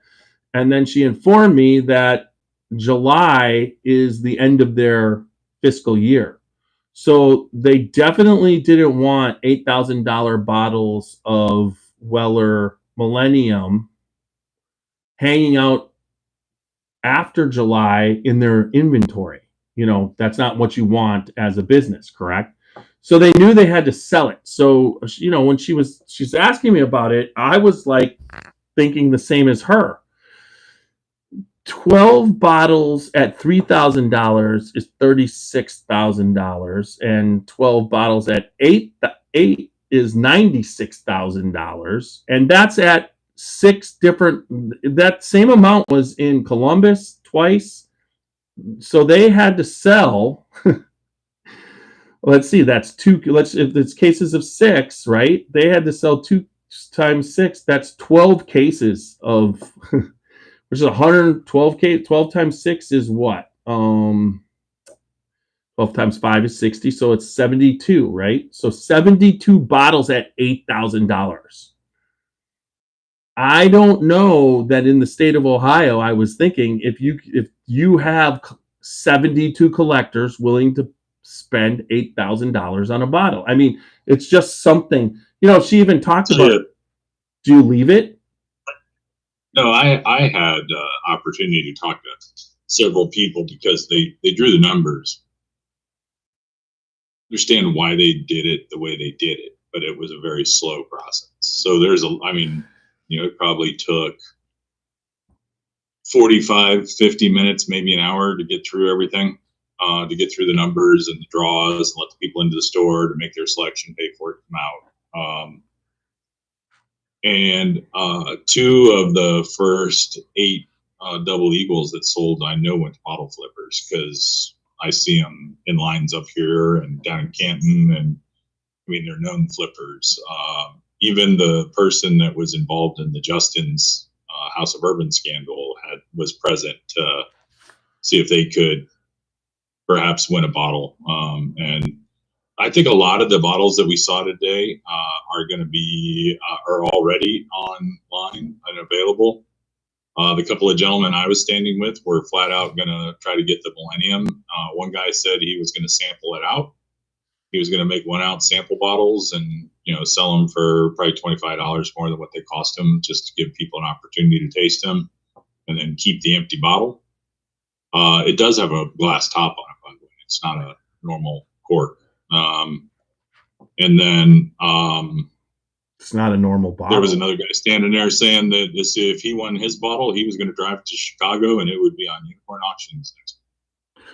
And then she informed me that July is the end of their fiscal year. So they definitely didn't want $8,000 bottles of Weller Millennium hanging out after July in their inventory. You know, that's not what you want as a business, correct? So they knew they had to sell it. So, you know, when she's asking me about it, I was like thinking the same as her. 12 bottles at $3,000 is $36,000, and 12 bottles at eight is $96,000, and that's at 6 different. That same amount was in Columbus twice, so they had to sell. Let's see, that's two. If it's cases of 6, right? They had to sell 2 times 6. That's 12 cases of. Which is 112K. 12 times 6 is what? 12 times 5 is 60. So it's 72, right? So 72 bottles at $8,000. I don't know that in the state of Ohio, I was thinking if you have 72 collectors willing to spend $8,000 on a bottle. I mean, it's just something, you know, she even talked about, do you leave it? No, I had opportunity to talk to several people because they drew the numbers, understand why they did it the way they did it, but it was a very slow process. So it probably took 45, 50 minutes, maybe an hour to get through everything, to get through the numbers and the draws and let the people into the store to make their selection, pay for it, come out. And 2 of the first 8 double eagles that sold, I know went to bottle flippers because I see them in lines up here and down in Canton, and I mean they're known flippers. Even the person that was involved in the Justin's House of Bourbon scandal was present to see if they could perhaps win a bottle. And I think a lot of the bottles that we saw today are going to be are already online and available. The couple of gentlemen I was standing with were flat out going to try to get the Millennium. One guy said he was going to sample it out. He was going to make 1-ounce sample bottles and sell them for probably $25 more than what they cost him, just to give people an opportunity to taste them, and then keep the empty bottle. It does have a glass top on it, by the way. It's not a normal cork. And then it's not a normal bottle. There was another guy standing there saying that if he won his bottle, he was going to drive to Chicago and it would be on Unicorn Auctions next week.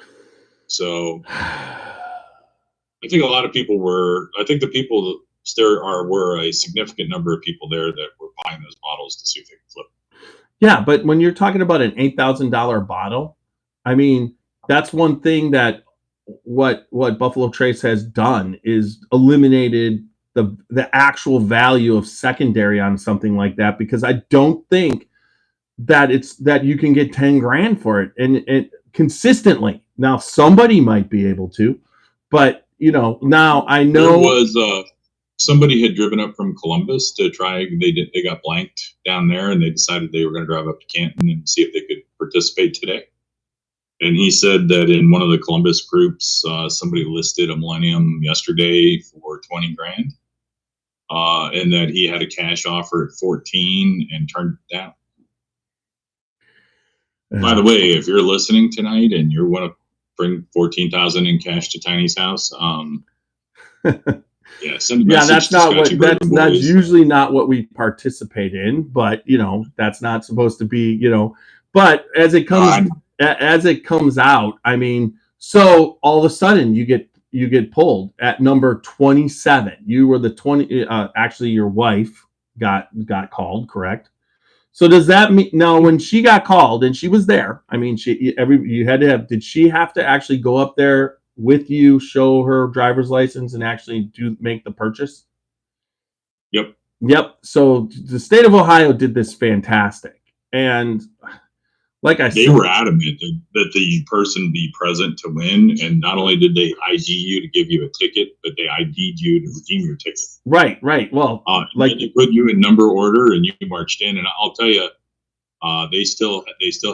So I think a lot of people were. I think the people were a significant number of people there that were buying those bottles to see if they could flip. Yeah, but when you're talking about an $8,000 bottle, I mean, that's one thing that what Buffalo Trace has done is eliminated the actual value of secondary on something like that, because I don't think that you can get 10 grand for it and consistently. Now somebody might be able to, but now I know there was somebody had driven up from Columbus to try. They got blanked down there, and they decided they were going to drive up to Canton and see if they could participate today. And he said that in one of the Columbus groups, somebody listed a Millennium yesterday for 20 grand, and that he had a cash offer at 14 and turned it down. By the way, if you're listening tonight and you want to bring 14,000 in cash to Tiny's house, send a message. That's not what that's usually not what we participate in, but that's not supposed to be, but as it comes out, I mean, so all of a sudden you get pulled at number 27. You were the 20. Actually, your wife got called, correct? So does that mean now when she got called and she was there? I mean, you had to have. Did she have to actually go up there with you, show her driver's license, and actually make the purchase? Yep. So the state of Ohio did this fantastic, and like I said, they were adamant that the person be present to win, and not only did they ID you to give you a ticket, but they ID'd you to redeem your ticket. Right. Well, they put you in number order, and you marched in. And I'll tell you, they still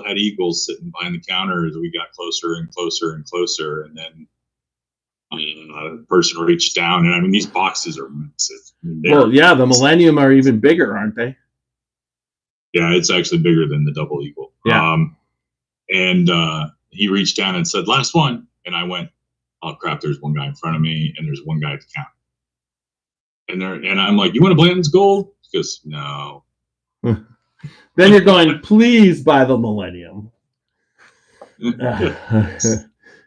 had eagles sitting behind the counter as we got closer and closer and closer. And then The person reached down, and I mean, these boxes are massive. I mean, Well, yeah, the Millennium are even bigger, aren't they? yeah, it's actually bigger than the Double Eagle. Yeah. And he reached down and said, "Last one," and I went, "Oh crap! There's one guy in front of me, and there's one guy at the counter." And I'm like, "You want a Blanton's Gold?" He goes, "No." Then you're going, please buy the Millennium.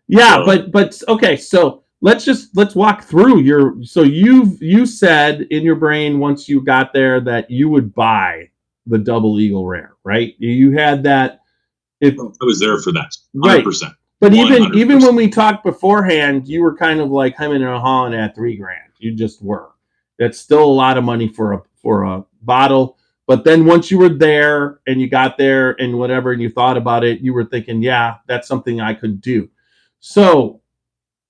Yeah, but okay, so let's walk through you said in your brain once you got there that you would buy the Double Eagle Rare, right? You had that. I was there for that, 100%. Right. But 100%. even when we talked beforehand, you were kind of like hemming and hawing at $3,000. You just were. That's still a lot of money for a bottle. But then once you were there and you got there and whatever, and you thought about it, you were thinking, yeah, that's something I could do. So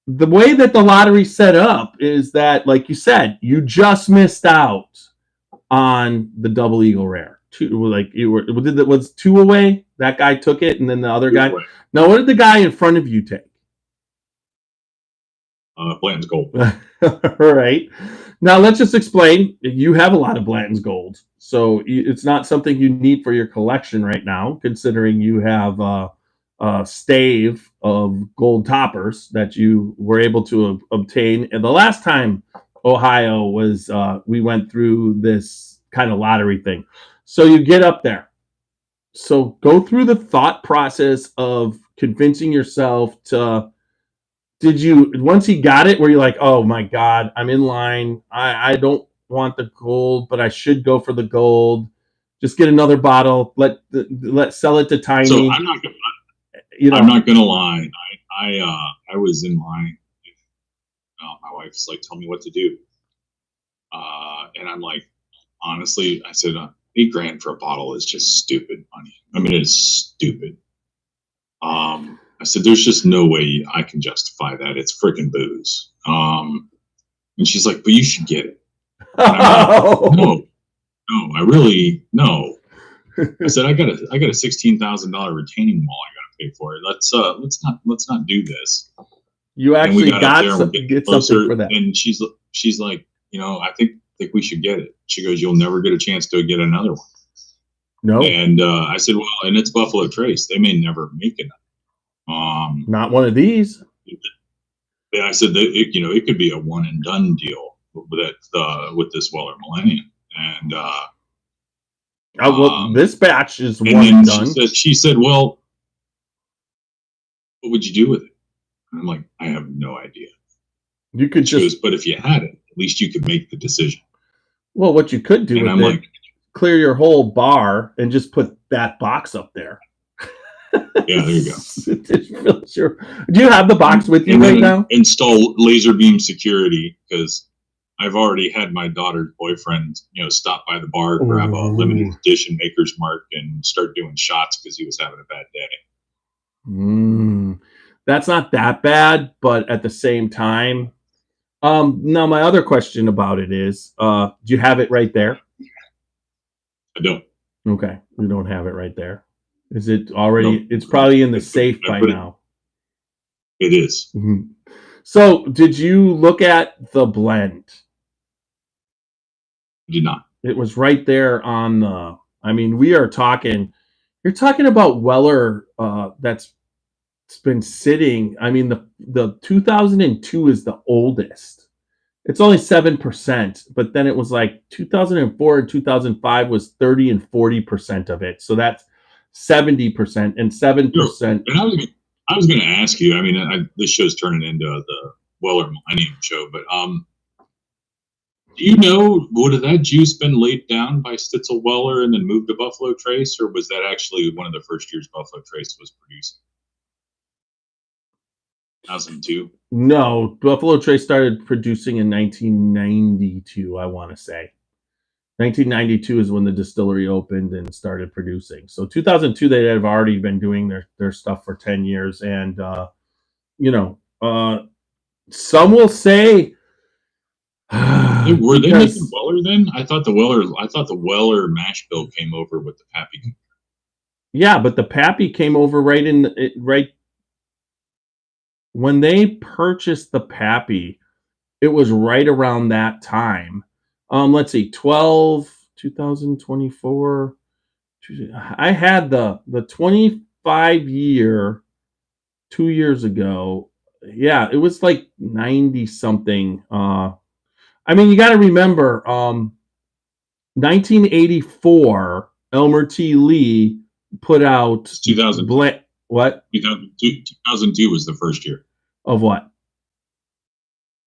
the way that the lottery set up is that, like you said, you just missed out on the Double Eagle Rare. Was 2 away? That guy took it, and then the other guy. Away. Now, what did the guy in front of you take? Blanton's Gold. All right. Now let's just explain. You have a lot of Blanton's Gold, so it's not something you need for your collection right now, considering you have a stave of gold toppers that you were able to obtain. And the last time Ohio was, we went through this kind of lottery thing. So you get up there. So go through the thought process of convincing yourself to. Did you, once he got it, were you like, oh my God, I'm in line. I don't want the gold, but I should go for the gold. Just get another bottle. Let sell it to Tiny. So I'm not gonna lie. I was in line. My wife's like, tell me what to do. And I'm like, honestly, I said, $8,000 for a bottle is just stupid money. I mean, it's stupid. I said, there's just no way I can justify that. It's freaking booze. And she's like, but you should get it. Like, no, I really, no. I said, I got a $16,000 retaining wall I got to pay for it. Let's not do this. You actually get something for that. And she's like, I think we should get it. She goes, you'll never get a chance to get another one. No. And I said, well, and it's Buffalo Trace. They may never make it. Not one of these. Yeah, I said that it could be a one and done deal with this Weller Millennium, and this batch is one and done. She said, well, what would you do with it? And I'm like, I have no idea. You could but if you had it, at least you could make the decision. Well, what you could do with clear your whole bar and just put that box up there. Yeah, there you go. Sure. Do you have the box with you right now? Install laser beam security, because I've already had my daughter's boyfriend, stop by the bar, grab a limited edition Maker's Mark, and start doing shots because he was having a bad day. That's not that bad, but at the same time. Now my other question about it is, do you have it right there? I don't. Okay, we don't have it right there. Is it already? Nope. It's probably in the safe by now. It is. Mm-hmm. So, did you look at the blend? I did not. It was right there on the. I mean, we are talking. You're talking about Weller. That's been sitting. I mean, the 2002 is the oldest. It's only 7%, but then it was like 2004 and 2005 was 30 and 40% of it. So that's 70% and 7%. And I was going to ask you. I mean, this show's turning into the Weller Millennium show, but do you know, would have that juice been laid down by Stitzel Weller and then moved to Buffalo Trace, or was that actually one of the first years Buffalo Trace was producing? 2002. No, Buffalo Trace started producing in 1992. I want to say 1992 is when the distillery opened and started producing. So 2002, they have already been doing their stuff for 10 years. And, some will say, were they making Weller then? I thought the Weller mash bill came over with the Pappy. Yeah, but the Pappy came over right when they purchased the Pappy, it was right around that time. Let's see, 2024. I had the 25 year 2 years ago. Yeah, it was like 90 something. I mean, you got to remember, 1984, Elmer T. Lee put out 2000. What? 2002 was the first year. Of what?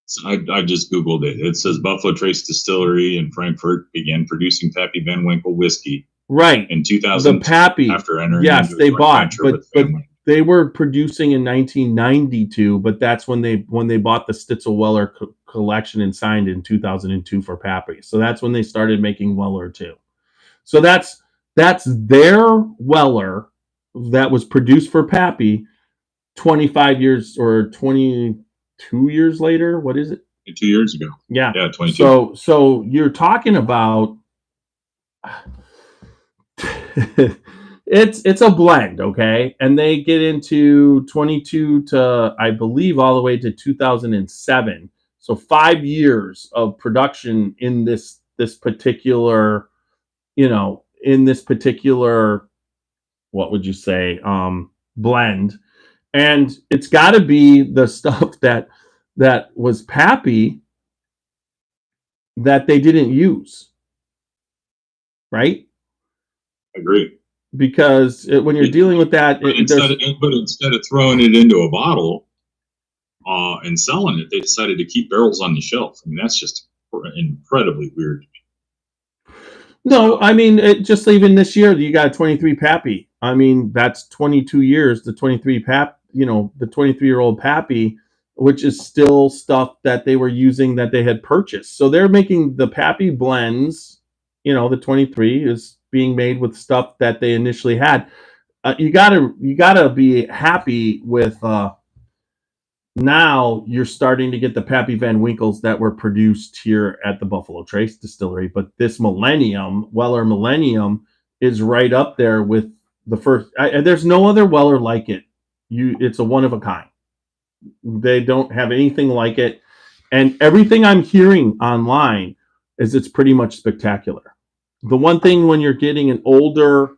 So I just Googled it. It says Buffalo Trace Distillery in Frankfurt began producing Pappy Van Winkle whiskey. Right. In 2000. The Pappy. After entering yes, into they a joint bought, venture but with family. they were producing in 1992, but that's when they bought the Stitzel Weller collection and signed in 2002 for Pappy. So that's when they started making Weller too. So that's their Weller that was produced for Pappy 25 years or 22 years later. What is it? 2 years ago. Yeah. Yeah, 22. So you're talking about it's a blend, okay? And they get into 22 to, I believe, all the way to 2007. So 5 years of production in this particular, in this particular, what would you say, blend. And it's got to be the stuff that was Pappy that they didn't use, right? Agree. Because when you're dealing with that, but instead of throwing it into a bottle and selling it, they decided to keep barrels on the shelf. I mean, that's just incredibly weird. No, I mean, just even this year, you got a 23 Pappy. I mean, that's 22 years, the 23 the 23-year-old Pappy, which is still stuff that they were using that they had purchased. So they're making the Pappy blends, the 23 is being made with stuff that they initially had. You gotta be happy with, now you're starting to get the Pappy Van Winkles that were produced here at the Buffalo Trace Distillery. But this Millennium, Weller Millennium, is right up there with the first. There's no other Weller like it. It's a one of a kind. They don't have anything like it. And everything I'm hearing online is it's pretty much spectacular. The one thing when you're getting an older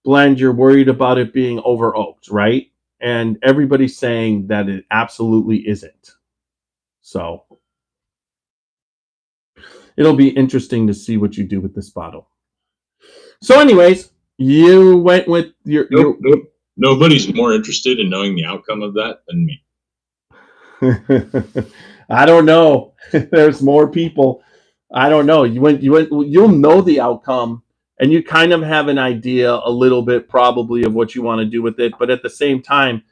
blend, you're worried about it being over oaked, right? And everybody's saying that it absolutely isn't. So it'll be interesting to see what you do with this bottle. So anyways, you went with your... Nope. Nobody's more interested in knowing the outcome of that than me. I don't know. There's more people. I don't know. You'll know the outcome, and you kind of have an idea a little bit probably of what you want to do with it. But at the same time,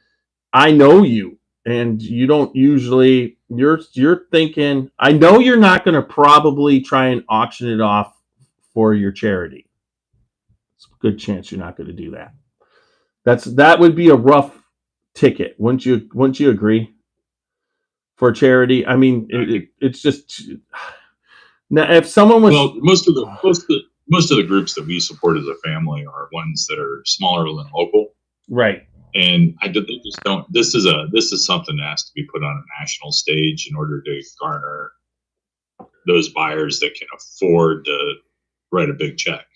I know you, and you don't usually, you're thinking, I know you're not going to probably try and auction it off for your charity. It's a good chance you're not going to do that. That would be a rough ticket. Wouldn't you agree? For charity, I mean, it's just now if someone was most of the groups that we support as a family are ones that are smaller than local, right? And they just don't. This is something that has to be put on a national stage in order to garner those buyers that can afford to write a big check.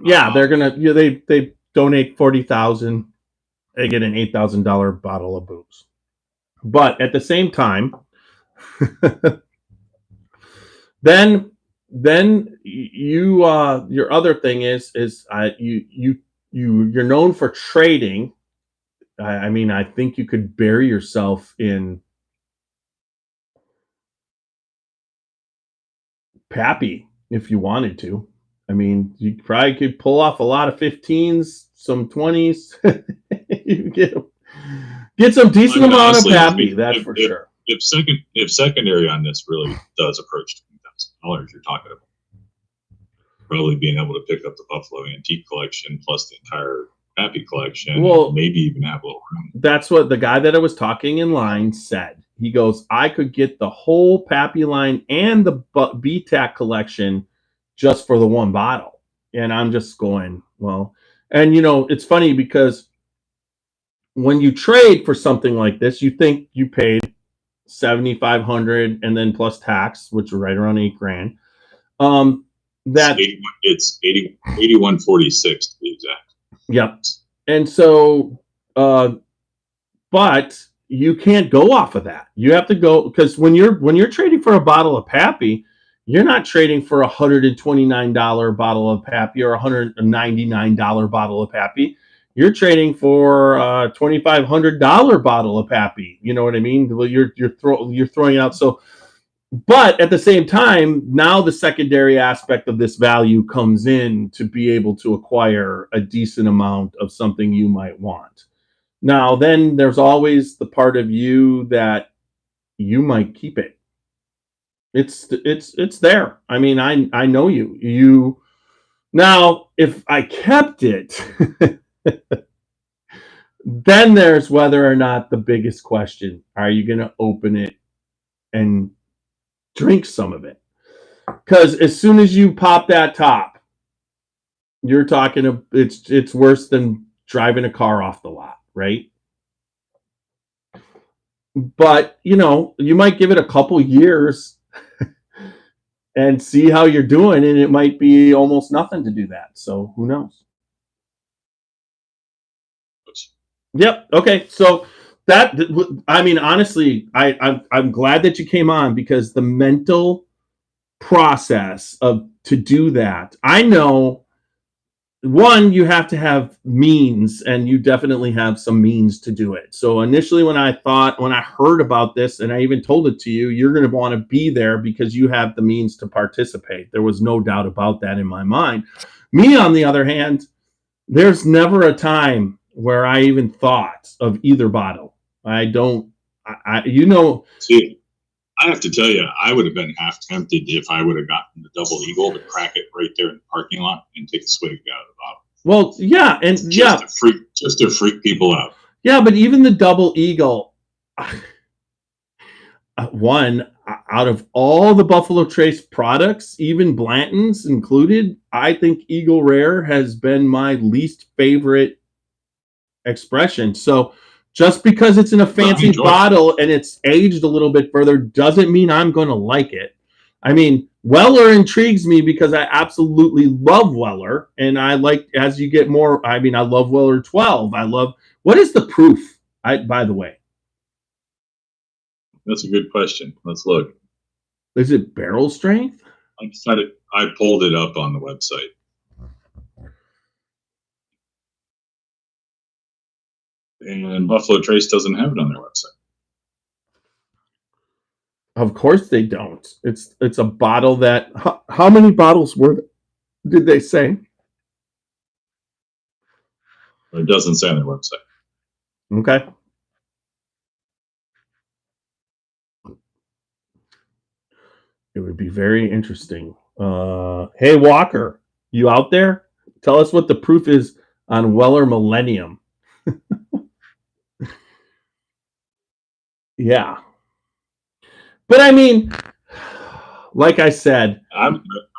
Yeah, they're gonna. They donate $40,000, they get an $8,000 bottle of booze. But at the same time, then you your other thing is you're known for trading. I mean, I think you could bury yourself in Pappy if you wanted to. I mean, you probably could pull off a lot of 15s, some 20s. You get some decent amount of Pappy, that's for sure. If secondary on this really does approach $20,000, you're talking about probably being able to pick up the Buffalo Antique Collection plus the entire Pappy collection. Well, maybe even have a little room. That's what the guy that I was talking in line said. He goes, I could get the whole Pappy line and the BTAC collection just for the one bottle. And I'm just going, well, and it's funny because when you trade for something like this, you think you paid $7,500 and then plus tax, which is right around $8,000. It's 8146 to be exact. Yep. And so, but you can't go off of that. You have to go, because when you're trading for a bottle of Pappy, you're not trading for $129 bottle of Pappy or $199 bottle of Pappy. You're trading for a $2,500 bottle of Pappy. You know what I mean? Well, you're throwing out. So, but at the same time, now the secondary aspect of this value comes in to be able to acquire a decent amount of something you might want. Now, then there's always the part of you that you might keep it. It's there. I mean, I know you. Now, if I kept it, then there's whether or not the biggest question: are you going to open it and drink some of it? Because as soon as you pop that top, you're talking. It's worse than driving a car off the lot, right? But you might give it a couple years and see how you're doing, and it might be almost nothing to do that. So who knows? Yep. Okay. So that, I mean, honestly, I'm glad that you came on, because the mental process to do that, I know, one, you have to have means, and you definitely have some means to do it. So initially when I heard about this, and I even told it to you, you're going to want to be there because you have the means to participate. There was no doubt about that in my mind. Me, on the other hand, there's never a time where I even thought of either bottle. See, I have to tell you, I would have been half tempted if I would have gotten the Double Eagle to crack it right there in the parking lot and take the swig out of the bottle. Well, yeah, and just to freak people out. Yeah, but even the Double Eagle, one, out of all the Buffalo Trace products, even Blanton's included, I think Eagle Rare has been my least favorite expression. So just because it's in a fancy bottle and it's aged a little bit further doesn't mean I'm going to like it. I mean, Weller intrigues me because I absolutely love Weller, and I like, as you get more, I mean, I love Weller 12. What is the proof, by the way? That's a good question. Let's look. Is it barrel strength? I pulled it up on the website. And Buffalo Trace doesn't have it on their website. Of course they don't. It's a bottle that, how many bottles did they say? It doesn't say on their website. Okay. It would be very interesting. Hey, Walker, you out there? Tell us what the proof is on Weller Millennium. Yeah. But I mean, like I said, I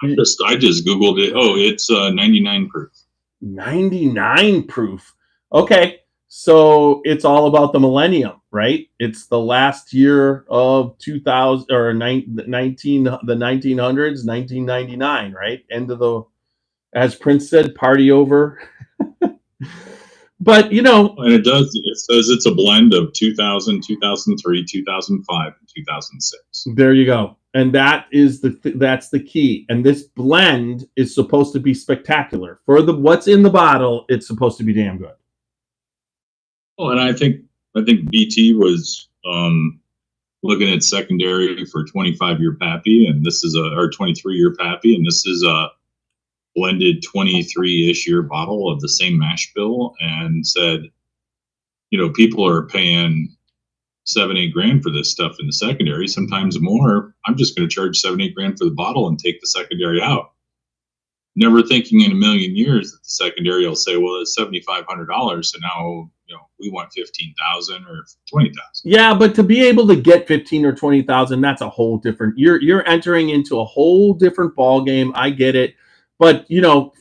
just Googled it. Oh, it's 99 proof. 99 proof. Okay. So it's all about the millennium, right? It's the last year of 2000 or the 1900s, 1999, right? End of as Prince said, party over. But, and it says it's a blend of 2000, 2003, 2005, and 2006. There you go. And that's the key. And this blend is supposed to be spectacular. For what's in the bottle, it's supposed to be damn good. Oh, and I think BT was looking at secondary for 25-year Pappy, and this is or 23-year Pappy, and this is a blended 23-ish year bottle of the same mash bill, and said, people are paying $7-8 grand for this stuff in the secondary, sometimes more. I'm just going to charge $7-8 grand for the bottle and take the secondary out. Never thinking in a million years that the secondary will say, well, it's $7,500, so now we want $15,000 or $20,000. Yeah, but to be able to get $15,000 or $20,000, that's a whole different. You're entering into a whole different ball game. I get it, But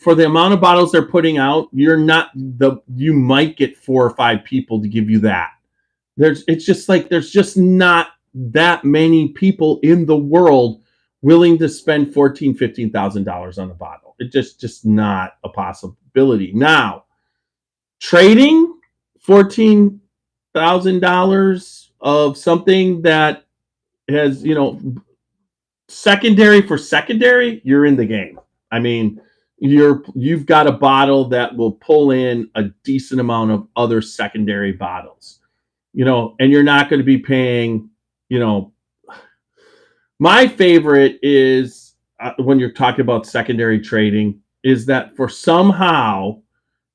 for the amount of bottles they're putting out, you might get 4 or 5 people to give you that. There's just not that many people in the world willing to spend $14,000-$15,000 on a bottle. It's just not a possibility. Now, trading $14,000 of something that has, secondary for secondary, you're in the game. I mean, you've got a bottle that will pull in a decent amount of other secondary bottles, and you're not going to be paying, my favorite is when you're talking about secondary trading is that for somehow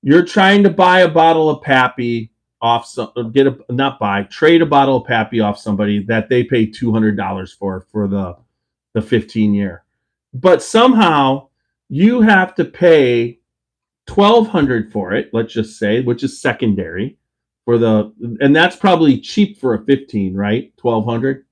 you're trying to buy a bottle of Pappy off trade a bottle of Pappy off somebody that they pay $200 for the 15-year. But somehow you have to pay $1,200 for it, let's just say, which is secondary and that's probably cheap for a 15, right? $1,200.